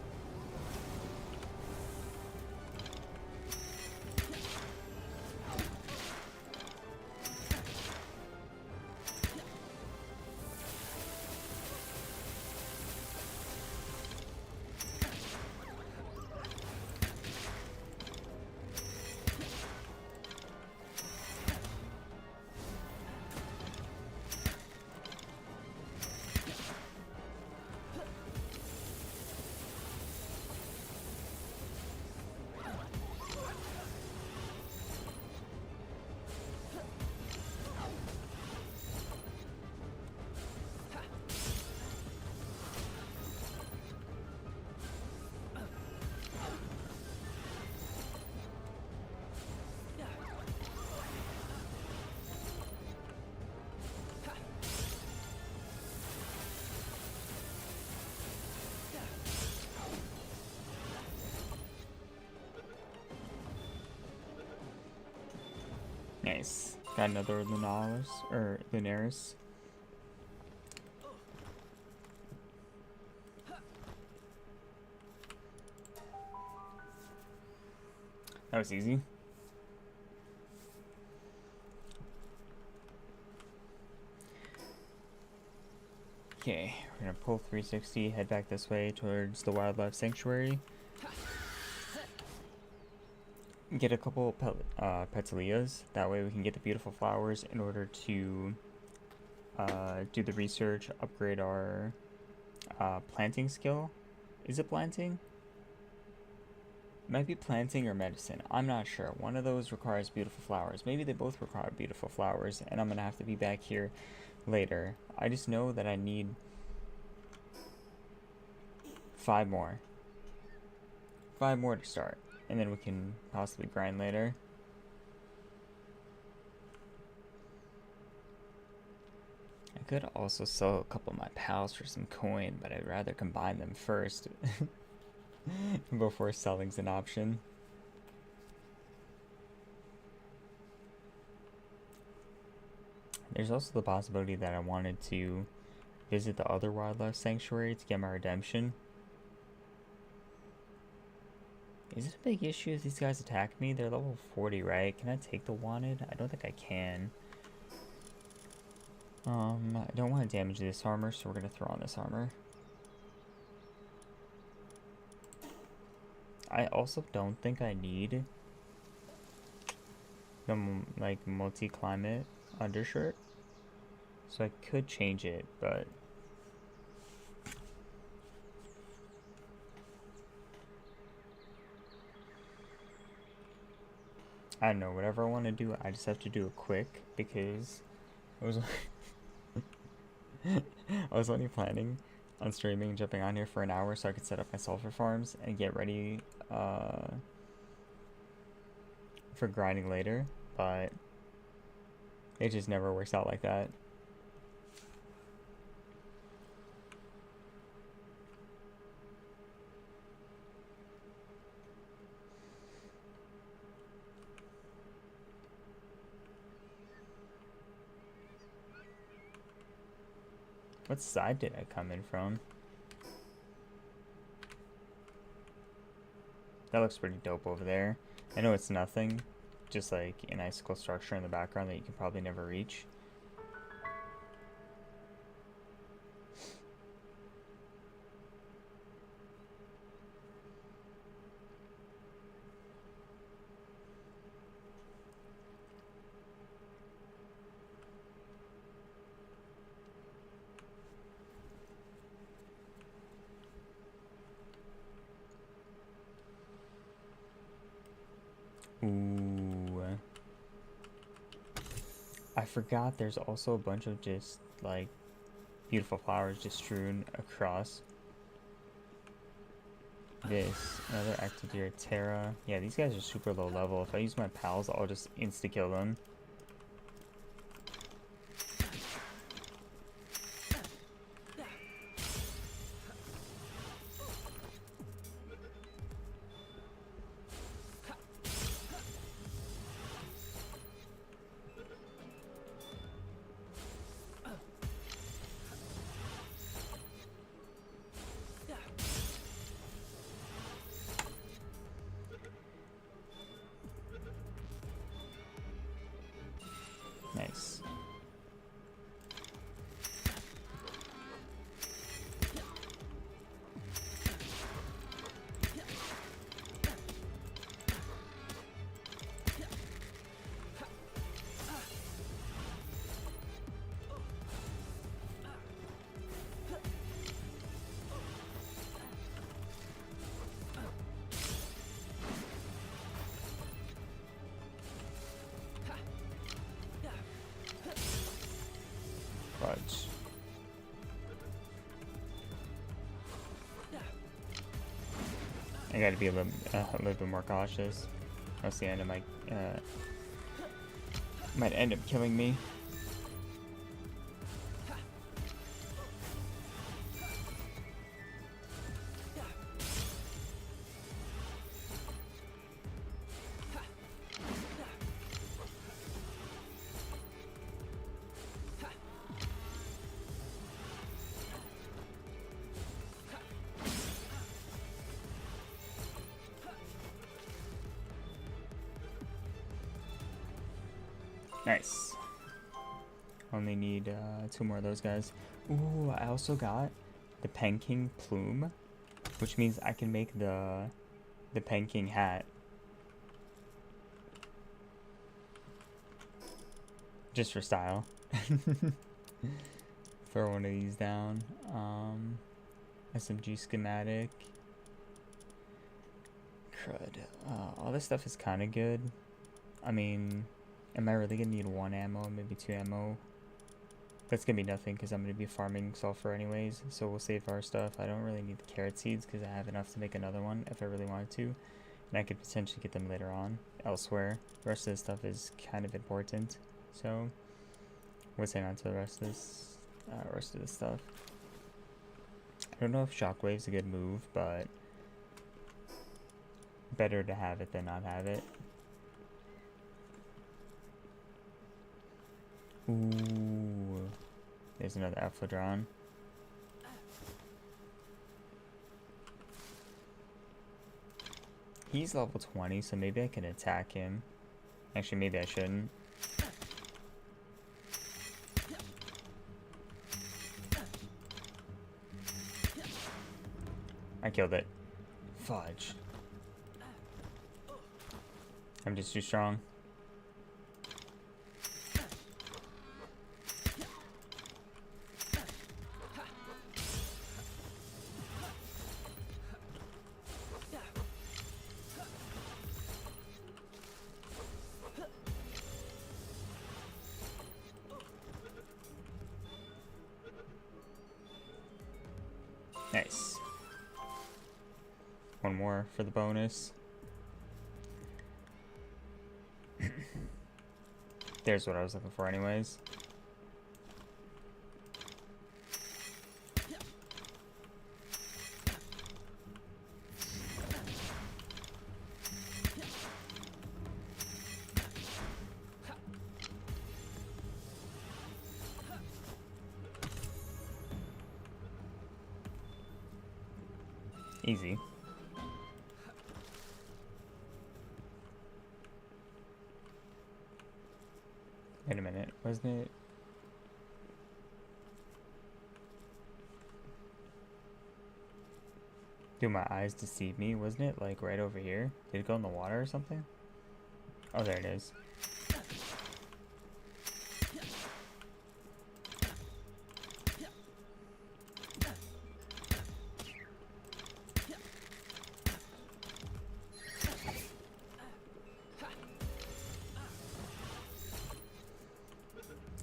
Nice. Got another Lunaris, or Lunaris. That was easy. Okay, we're gonna pull 360, head back this way towards the wildlife sanctuary. Get a couple petalias. That way we can get the beautiful flowers in order to do the research, upgrade our planting skill. Is it planting? It might be planting or medicine. I'm not sure. One of those requires beautiful flowers. Maybe they both require beautiful flowers, and I'm gonna have to be back here later. I just know that I need 5 more. 5 more to start, and then we can possibly grind later. I could also sell a couple of my pals for some coin, but I'd rather combine them first before selling's an option. There's also the possibility that I wanted to visit the other wildlife sanctuary to get my redemption. Is it a big issue if these guys attack me? They're level 40, right? Can I take the wanted? I don't think I can. I don't want to damage this armor, so we're going to throw on this armor. I also don't think I need the like multi-climate undershirt, so I could change it, but I don't know. Whatever I want to do, I just have to do it quick because I was I was only planning on streaming and jumping on here for an hour so I could set up my sulfur farms and get ready for grinding later, but it just never works out like that. What side did I come in from? That looks pretty dope over there. I know it's nothing, just like an icicle structure in the background that you can probably never reach. Ooh. I forgot there's also a bunch of just like beautiful flowers just strewn across this. Another Actideer Terra. Yeah, these guys are super low level. If I use my pals, I'll just insta-kill them. Nice. Fudge. I gotta be a little bit more cautious. Else the end might end up killing me. Nice. Only need 2 more of those guys. Ooh, I also got the Pen plume, which means I can make the Pen hat. Just for style. Throw one of these down. SMG schematic. Crud. All this stuff is kind of good. I mean, am I really gonna need 1 ammo, maybe 2 ammo? That's gonna be nothing because I'm gonna be farming sulfur anyways, so we'll save our stuff. I don't really need the carrot seeds because I have enough to make another one if I really wanted to, and I could potentially get them later on elsewhere. The rest of this stuff is kind of important, so what's hang on to the rest of this stuff. I don't know if shockwave's a good move, but better to have it than not have it. Ooh, there's another Alpha-Dron. He's level 20, so maybe I can attack him. Actually, maybe I shouldn't. I killed it. Fudge. I'm just too strong. Nice. One more for the bonus. There's what I was looking for anyways. Easy. Wait a minute, wasn't it? Do my eyes deceive me? Wasn't it like right over here? Did it go in the water or something? Oh, there it is.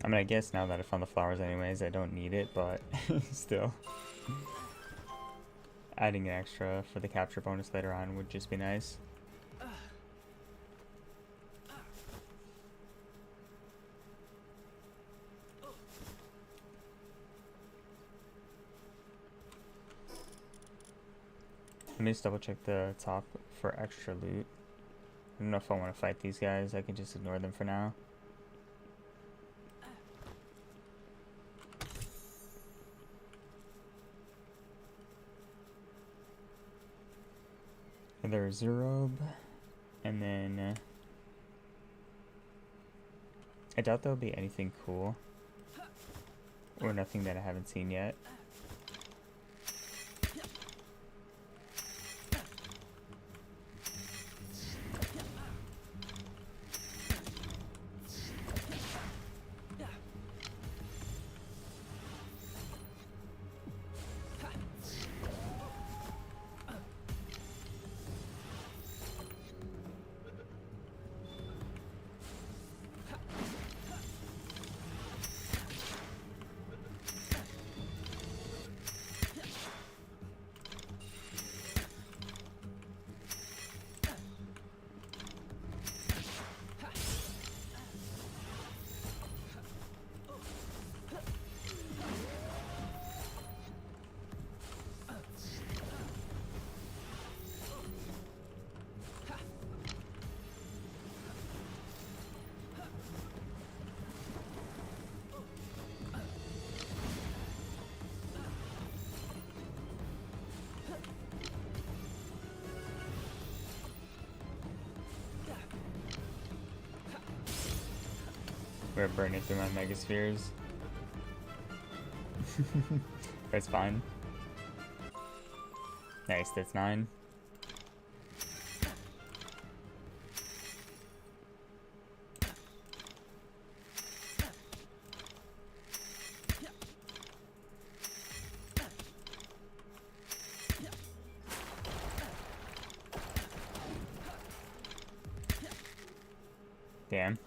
I mean, I guess now that I found the flowers anyways, I don't need it, but still. Adding an extra for the capture bonus later on would just be nice. Let me just double check the top for extra loot. I don't know if I want to fight these guys. I can just ignore them for now. There's Zerob, and then I doubt there'll be anything cool, or nothing that I haven't seen yet. We're burning through my megaspheres. That's fine. Nice, that's 9. Damn.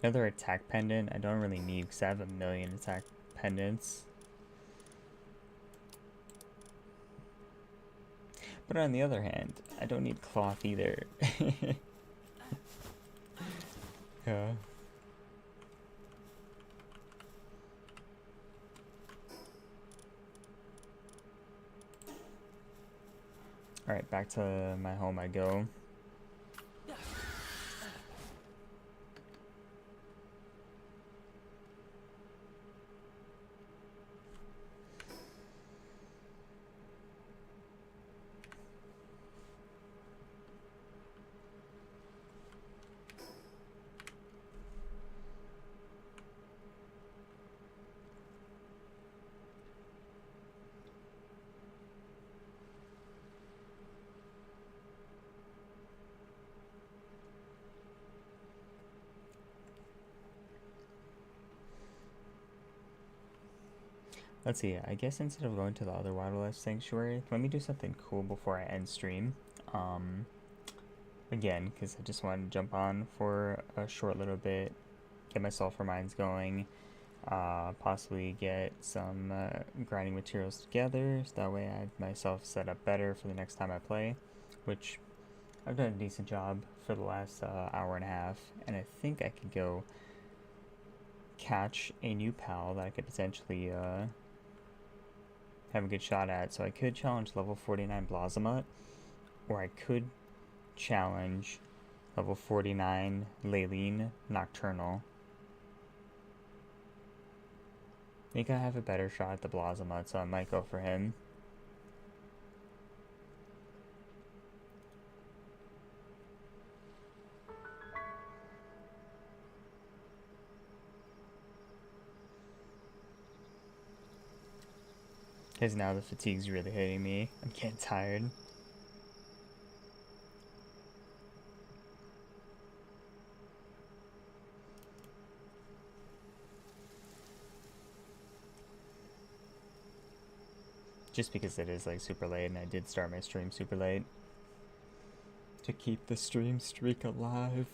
Another attack pendant. I don't really need because I have 1,000,000 attack pendants. But on the other hand, I don't need cloth either. Yeah. Alright, back to my home I go. Let's see, I guess instead of going to the other wildlife sanctuary, let me do something cool before I end stream. Again, because I just wanted to jump on for a short little bit, get my sulfur mines going, possibly get some grinding materials together, so that way I have myself set up better for the next time I play, which I've done a decent job for the last hour and a half, and I think I could go catch a new pal that I could potentially have a good shot at. So I could challenge level 49 Blazamut, or I could challenge level 49 Laylene Nocturnal. I think I have a better shot at the Blazamut, so I might go for him. Because now the fatigue's really hitting me. I'm getting tired. Just because it is like super late, and I did start my stream super late. To keep the stream streak alive.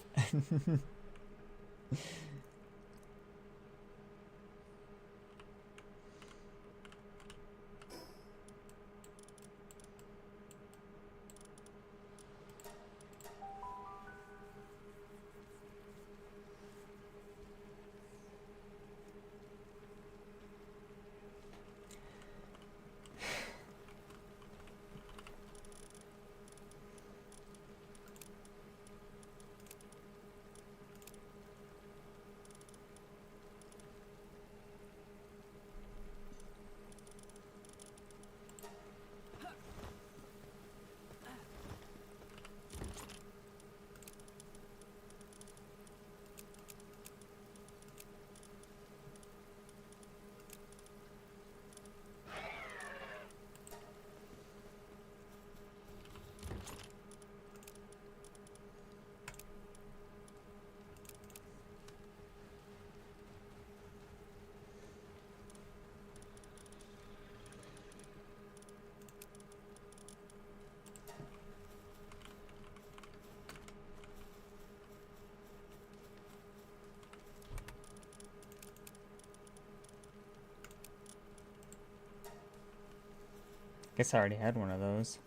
Guess I already had one of those.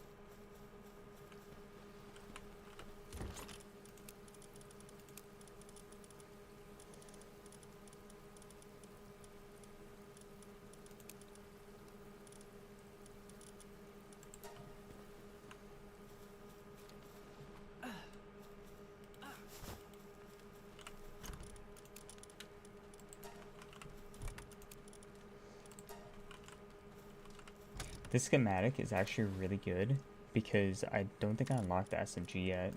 This schematic is actually really good because I don't think I unlocked the SMG yet.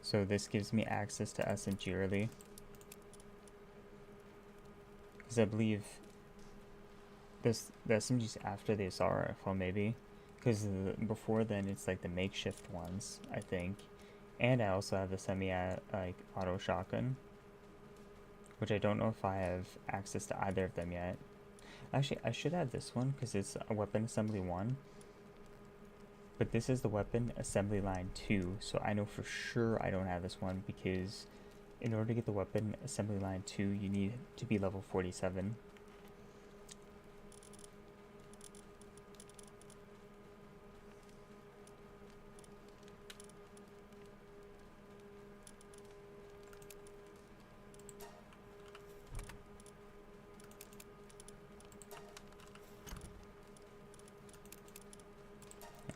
So this gives me access to SMG early. Because I believe the SMG's after the assault rifle, maybe. Because before then, it's like the makeshift ones, I think. And I also have the like auto shotgun, which I don't know if I have access to either of them yet. Actually, I should have this one because it's a weapon assembly 1. But this is the weapon assembly line 2, so I know for sure I don't have this one because in order to get the weapon assembly line 2, you need to be level 47.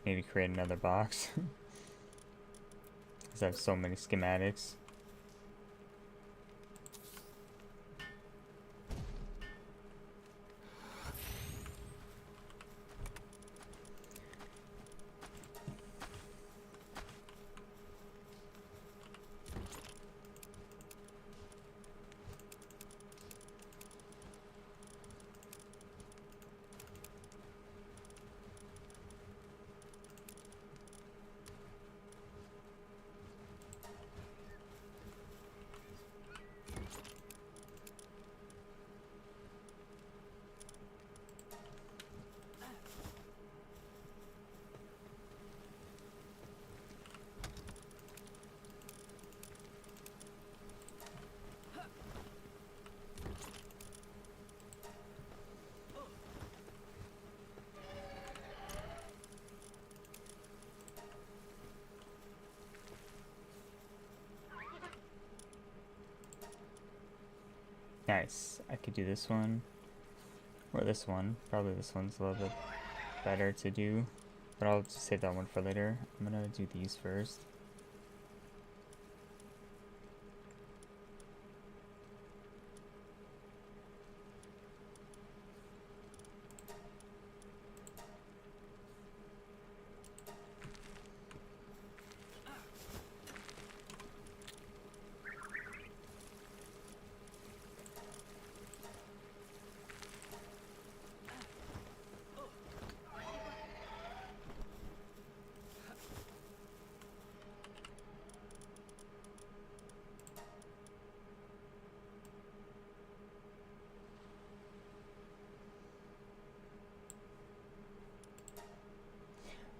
I need to create another box because I have so many schematics. Nice. I could do this one. Or this one. Probably this one's a little bit better to do. But I'll just save that one for later. I'm gonna do these first.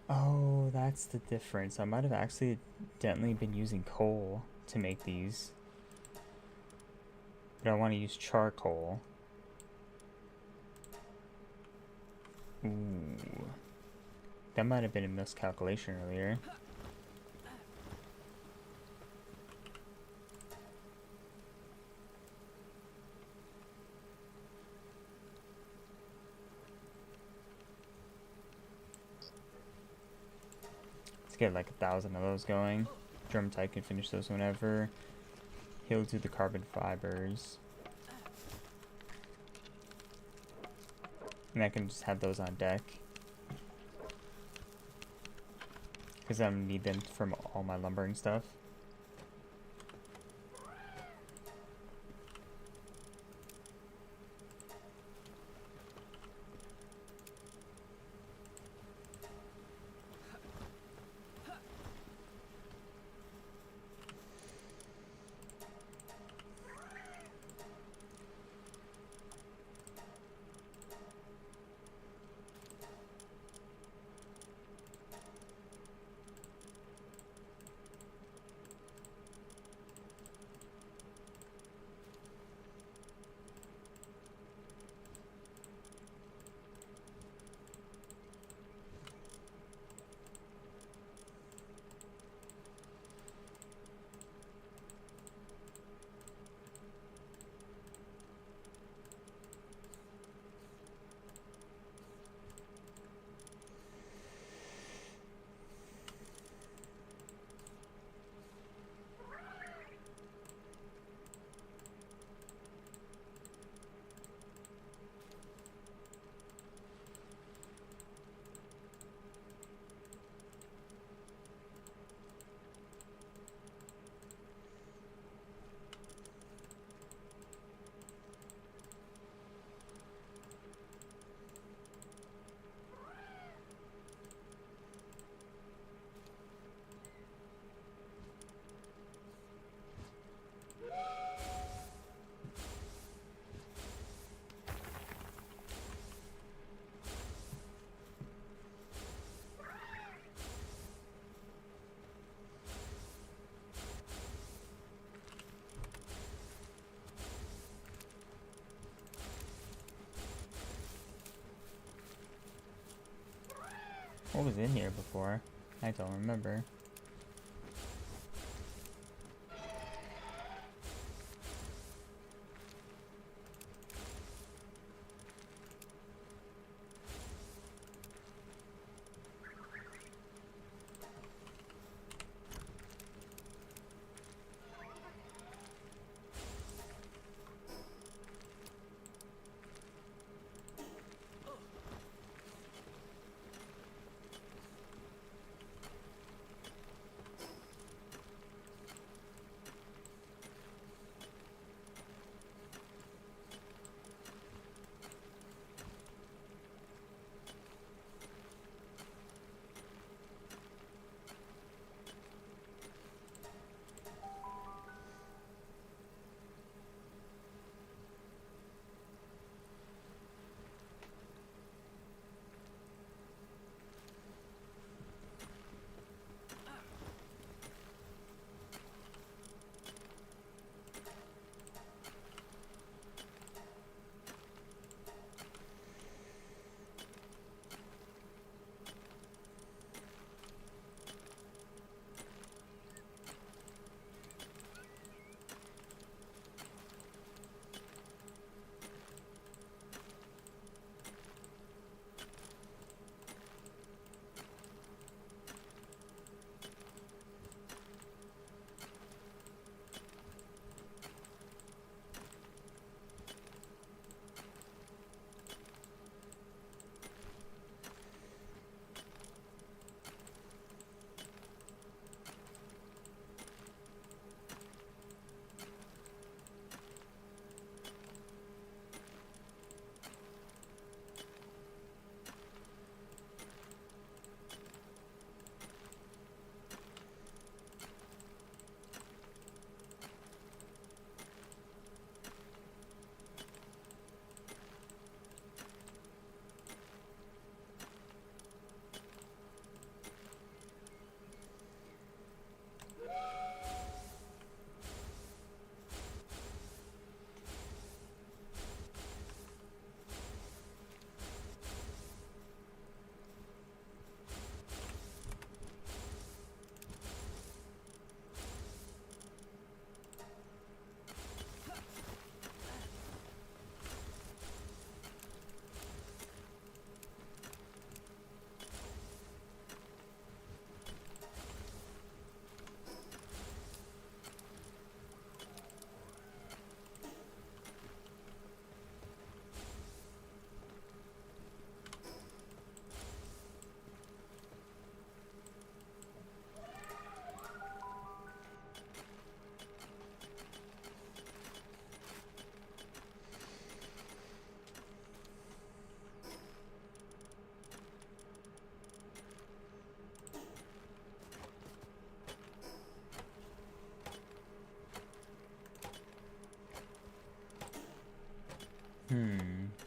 Oh, that's the difference. I might have accidentally been using coal to make these. But I want to use charcoal. Ooh. That might have been a miscalculation earlier. Let's get like 1,000 of those going. Drum type can finish those whenever. He'll do the carbon fibers. And I can just have those on deck. Because I'm gonna need them from all my lumbering stuff. What was in here before? I don't remember.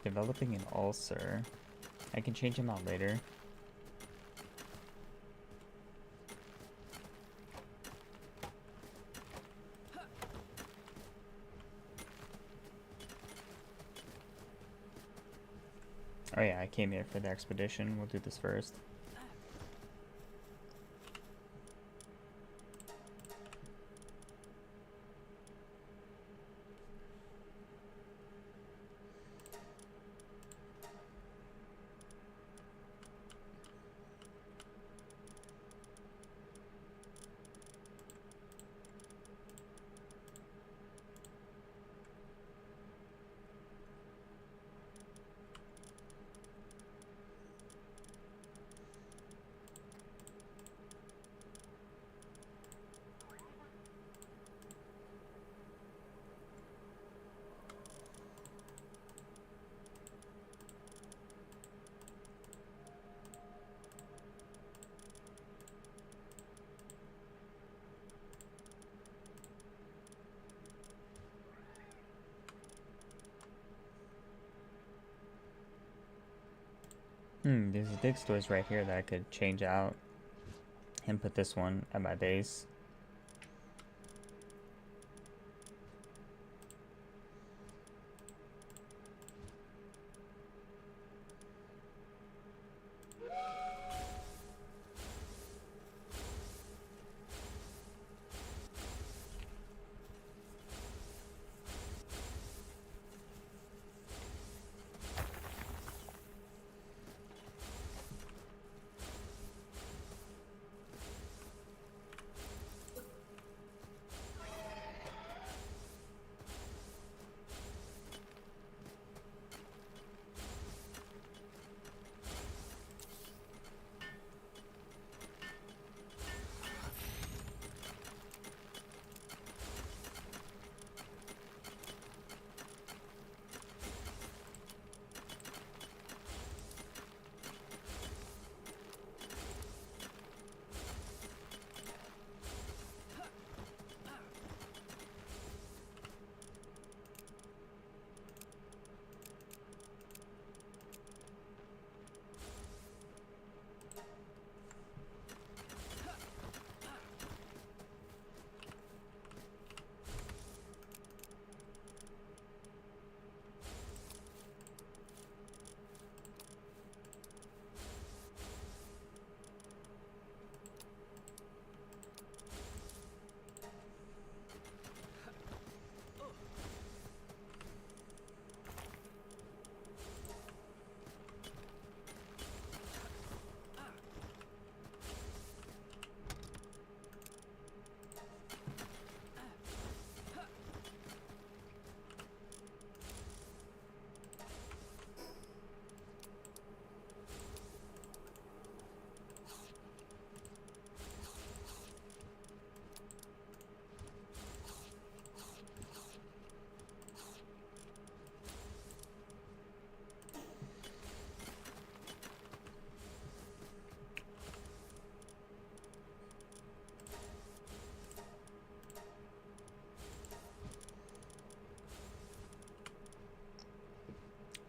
Developing an ulcer. I can change him out later. Oh yeah, I came here for the expedition. We'll do this first. There's a dig stores right here that I could change out and put this one at my base.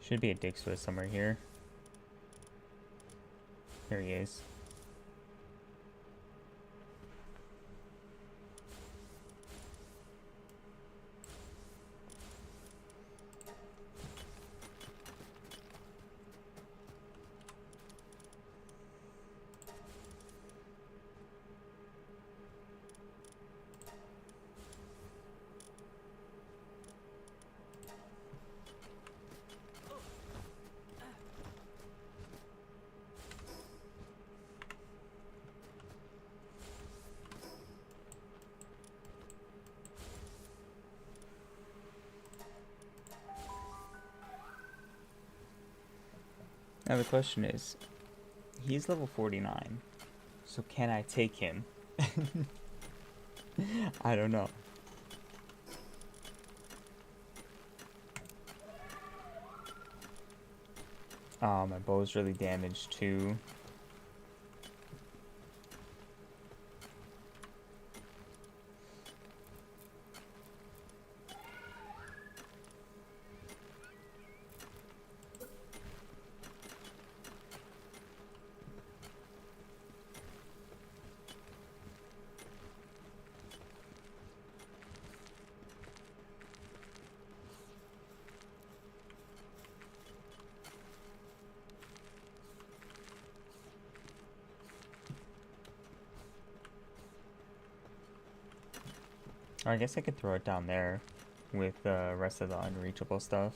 Should be a dig Swiss somewhere here. Here he is. Now the question is, he's level 49, so can I take him? I don't know. My bow's really damaged too. Or I guess I could throw it down there with the rest of the unreachable stuff.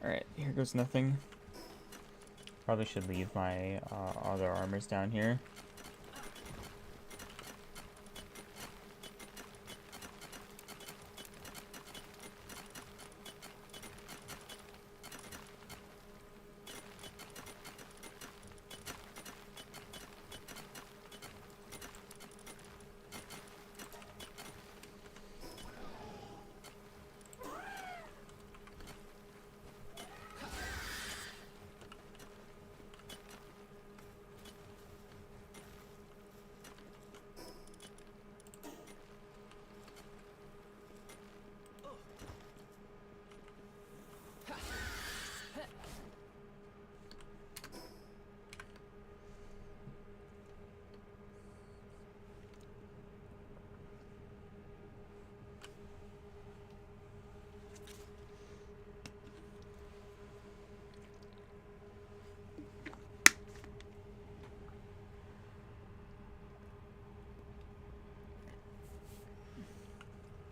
Alright, here goes nothing. Probably should leave my other armors down here.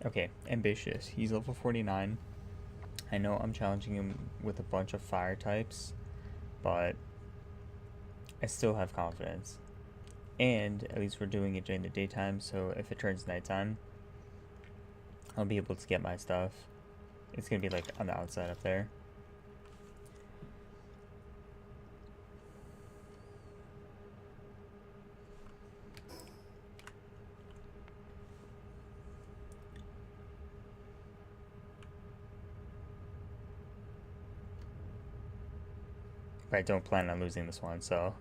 Okay, ambitious. He's level 49. I know I'm challenging him with a bunch of fire types, but I still have confidence. And at least we're doing it during the daytime, so if it turns nighttime, I'll be able to get my stuff. It's gonna be like on the outside up there. But I don't plan on losing this one, so.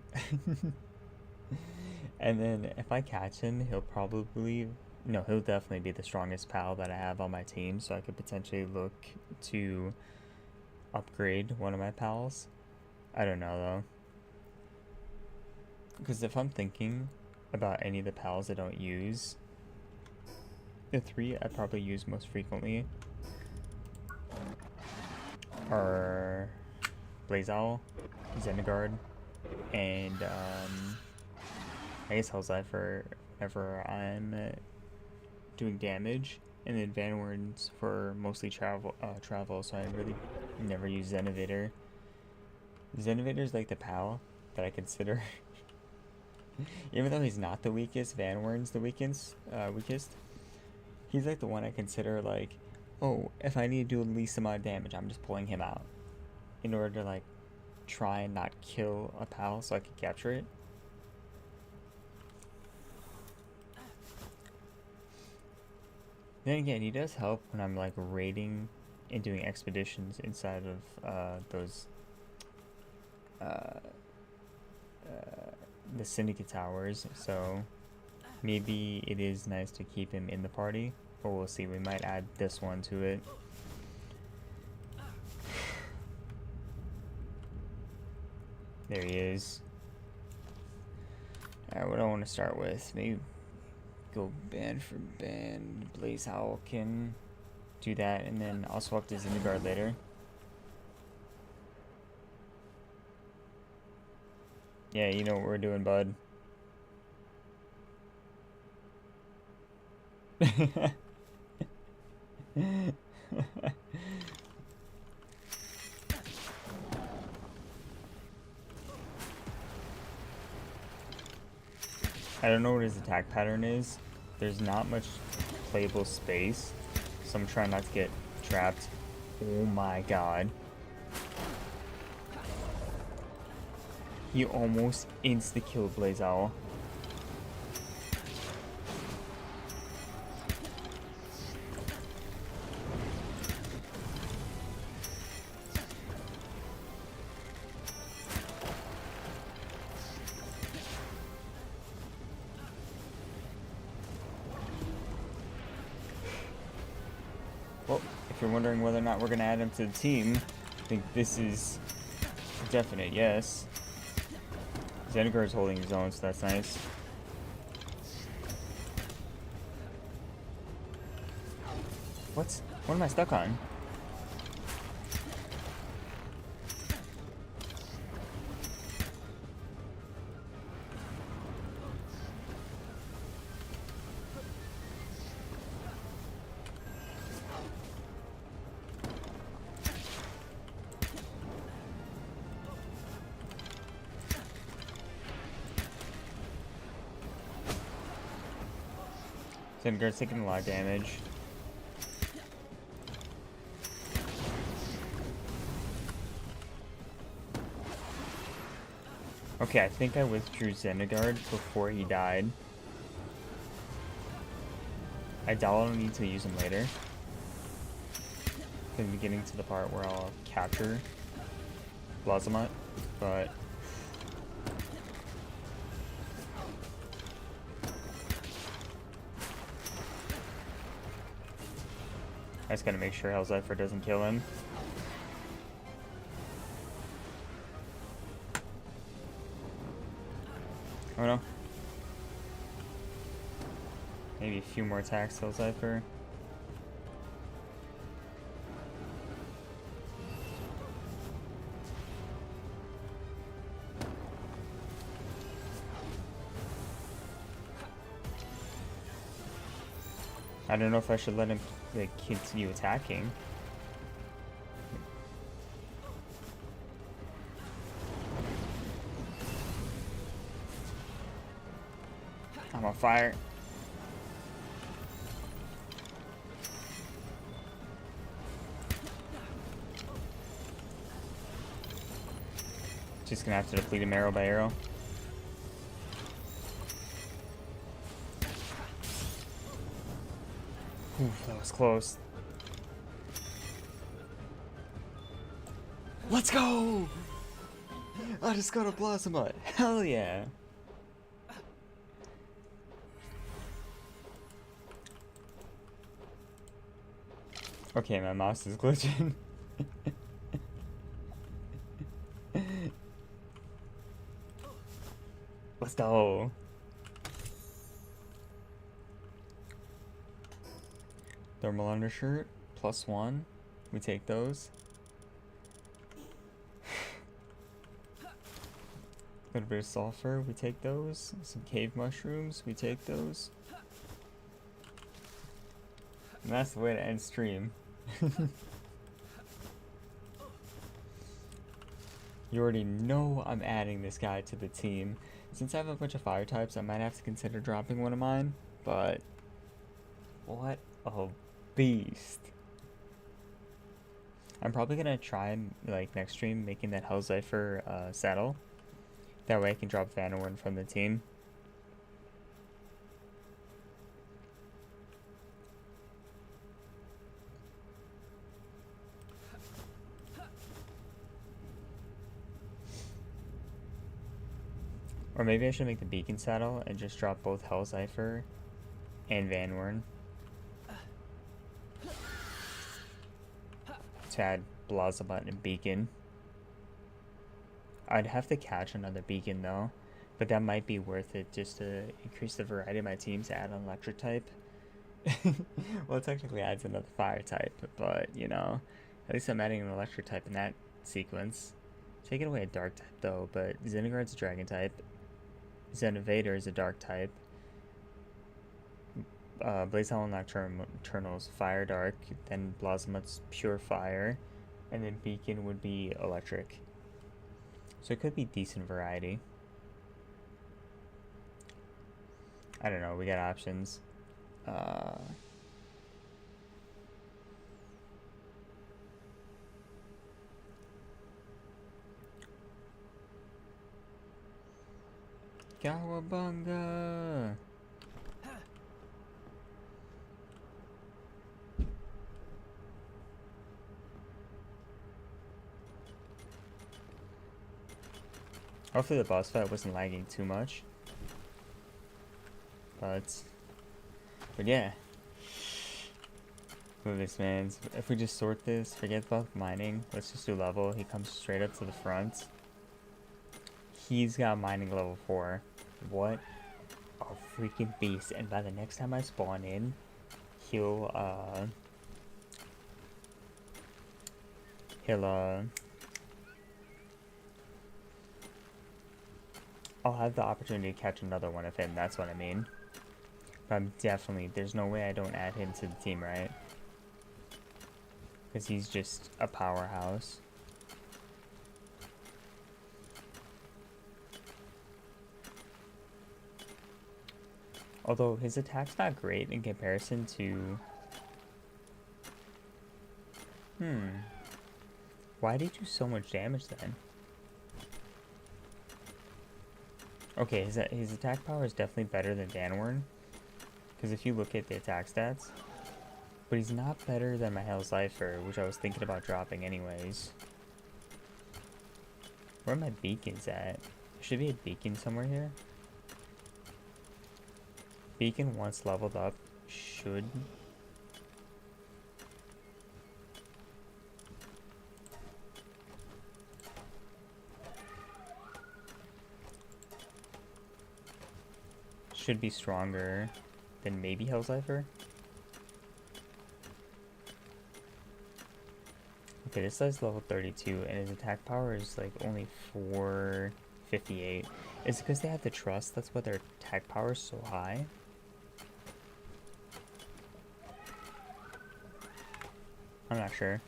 And then if I catch him, he'll probably, no, he'll definitely be the strongest pal that I have on my team, so I could potentially look to upgrade one of my pals. I don't know though. Because if I'm thinking about any of the pals I don't use, the three I probably use most frequently are Blaze Owl, Zenigard, and I guess Hellzipher whenever I'm doing damage, and then Van Worns for mostly travel, so I really never use Zenovator. Zenovator's like the pal that I consider, even though he's not the weakest, Van Worn's the weakest, he's like the one I consider like, oh, if I need to do the least amount of damage, I'm just pulling him out in order to like try and not kill a pal so I can capture it. Then again, he does help when I'm like raiding and doing expeditions inside of those uh, the Syndicate Towers, so maybe it is nice to keep him in the party, but we'll see. We might add this one to it. There he is. Alright, what do I want to start with? Maybe go band for band. Blaze Howl can do that, and then I'll swap to Zinigard later. Yeah, you know what we're doing, bud. I don't know what his attack pattern is. There's not much playable space, so I'm trying not to get trapped. Oh my god. He almost insta-killed Blaze Owl. Well, if you're wondering whether or not we're going to add him to the team, I think this is a definite yes. Zenigard's holding his own, so that's nice. What am I stuck on? Zenigard's taking a lot of damage. Okay, I think I withdrew Zenigard before he died. I doubt I'll need to use him later. Gonna be getting to the part where I'll capture Blazamut, but I just gotta make sure Hellzephyr doesn't kill him. Oh no. Maybe a few more attacks, Hellzephyr. I don't know if I should let him like continue attacking. I'm on fire. Just gonna have to deplete him arrow by arrow. Oof, that was close. Let's go! I just got a Blazamut. Hell yeah! Okay, my mouse is glitching. Let's go! Thermal undershirt, +1. We take those. A little bit of sulfur, we take those. Some cave mushrooms, we take those. And that's the way to end stream. You already know I'm adding this guy to the team. Since I have a bunch of fire types, I might have to consider dropping one of mine, but what a beast. I'm probably gonna try like next stream making that Hellzeifer saddle. That way I can drop Vanward from the team. Or maybe I should make the Beacon saddle and just drop both Hellzeifer and Vanward. To add Blazabot and Beacon. I'd have to catch another Beacon though, but that might be worth it just to increase the variety of my team to add an electric type. Well, it technically adds another fire type, but you know, at least I'm adding an electric type in that sequence. Taking away a dark type though, but Zenigard's a dragon type. Zenivator is a dark type. Blazehollow Nocturnal's fire dark, then Blosmut's pure fire, and then Beacon would be electric. So it could be decent variety. I don't know, we got options. Cowabunga! Hopefully the boss fight wasn't lagging too much. But yeah. Move this, man. If we just sort this, forget about mining. Let's just do level. He comes straight up to the front. He's got mining level 4. What a freaking beast. And by the next time I spawn in, he'll I'll have the opportunity to catch another one of him, that's what I mean. But I'm definitely, there's no way I don't add him to the team, right? Because he's just a powerhouse. Although his attack's not great in comparison to... Why did he do so much damage then? Okay, his attack power is definitely better than Vanward. Because if you look at the attack stats... But he's not better than my Hellzeifer, which I was thinking about dropping anyways. Where are my beacons at? There should be a beacon somewhere here. Beacon, once leveled up, should... should be stronger than maybe Hellzeifer. Okay, this guy's level 32 and his attack power is like only 458. Is it because they have the trust? That's why their attack power is so high? I'm not sure.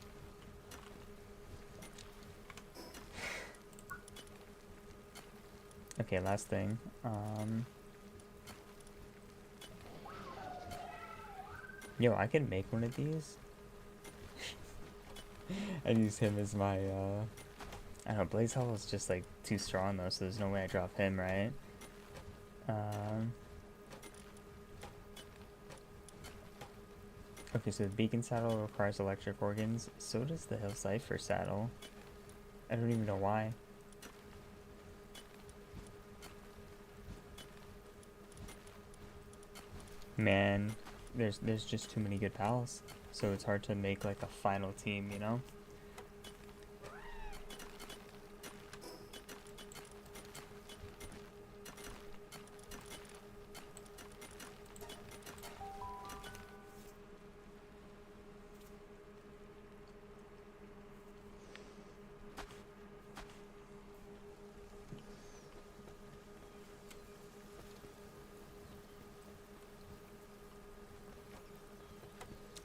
Okay, last thing. Yo, I can make one of these. And use him as my, I don't know, Blazehollow is just, like, too strong, though, so there's no way I drop him, right? Okay, so the Beacon saddle requires electric organs. So does the Hellzeifer saddle. I don't even know why. Man, there's just too many good pals. So it's hard to make like a final team, you know?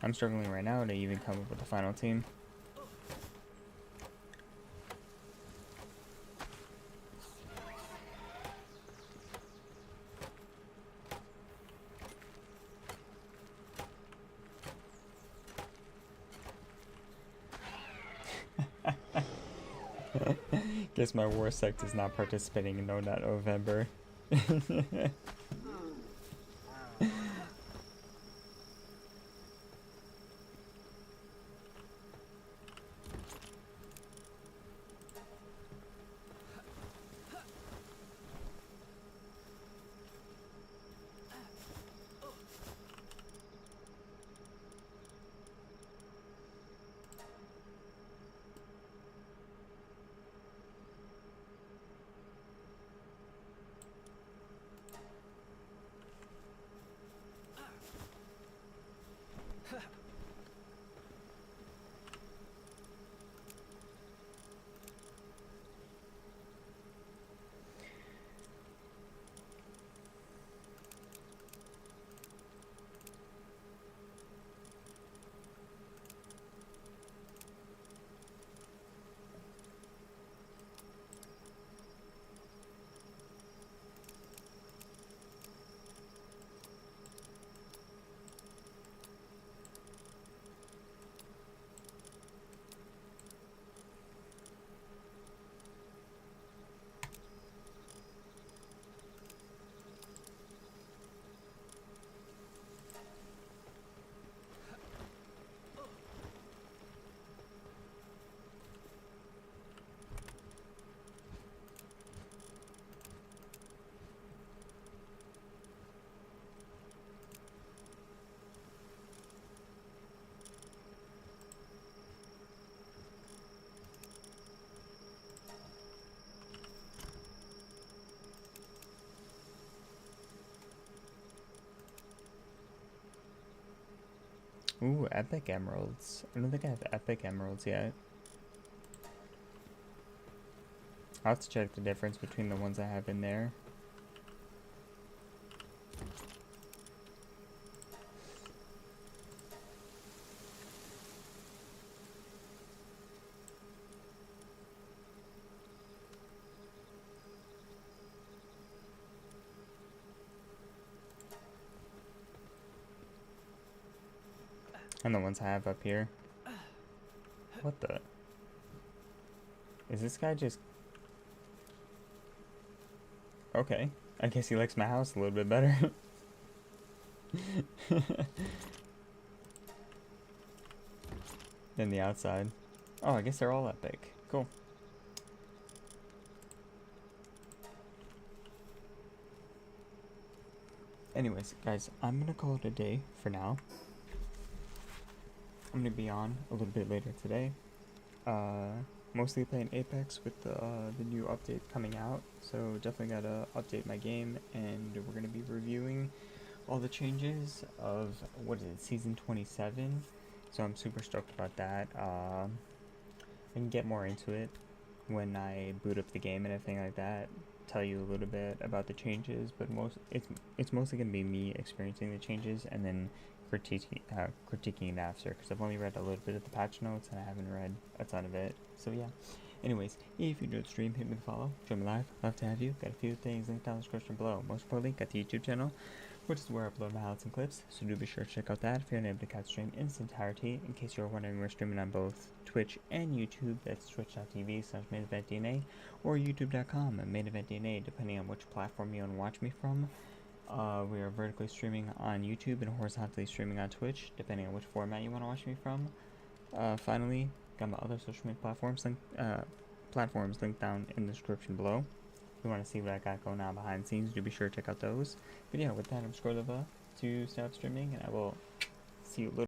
I'm struggling right now to even come up with the final team. Guess my war sect is not participating in No Nut November. Ooh, epic emeralds. I don't think I have epic emeralds yet. I'll have to check the difference between the ones I have in there. And the ones I have up here. What the? Is this guy just... Okay. I guess he likes my house a little bit better. Than the outside. Oh, I guess they're all epic. Cool. Anyways, guys, I'm gonna call it a day for now. I'm gonna be on a little bit later today. Mostly playing Apex with the new update coming out. So definitely gotta update my game, and we're gonna be reviewing all the changes of, what is it, Season 27. So I'm super stoked about that. I can get more into it when I boot up the game and everything like that. Tell you a little bit about the changes, but it's mostly gonna be me experiencing the changes and then critiquing it after, because I've only read a little bit of the patch notes and I haven't read a ton of it. So yeah. Anyways, if you enjoyed the stream, hit me the follow, join me live, love to have you. Got a few things linked down in the description below. Most importantly, got the YouTube channel, which is where I upload my highlights and clips, so do be sure to check out that if you're unable to catch the stream in its entirety. In case you're wondering, we're streaming on both Twitch and YouTube. That's twitch.tv/MainEventDNA or youtube.com/MainEventDNA, depending on which platform you want to watch me from. We are vertically streaming on YouTube and horizontally streaming on Twitch, depending on which format you want to watch me from. Finally, got my other social media platforms linked down in the description below. If you want to see what I got going on behind the scenes, do be sure to check out those. But yeah, with that, I'm Scorlova to stop streaming, and I will see you later.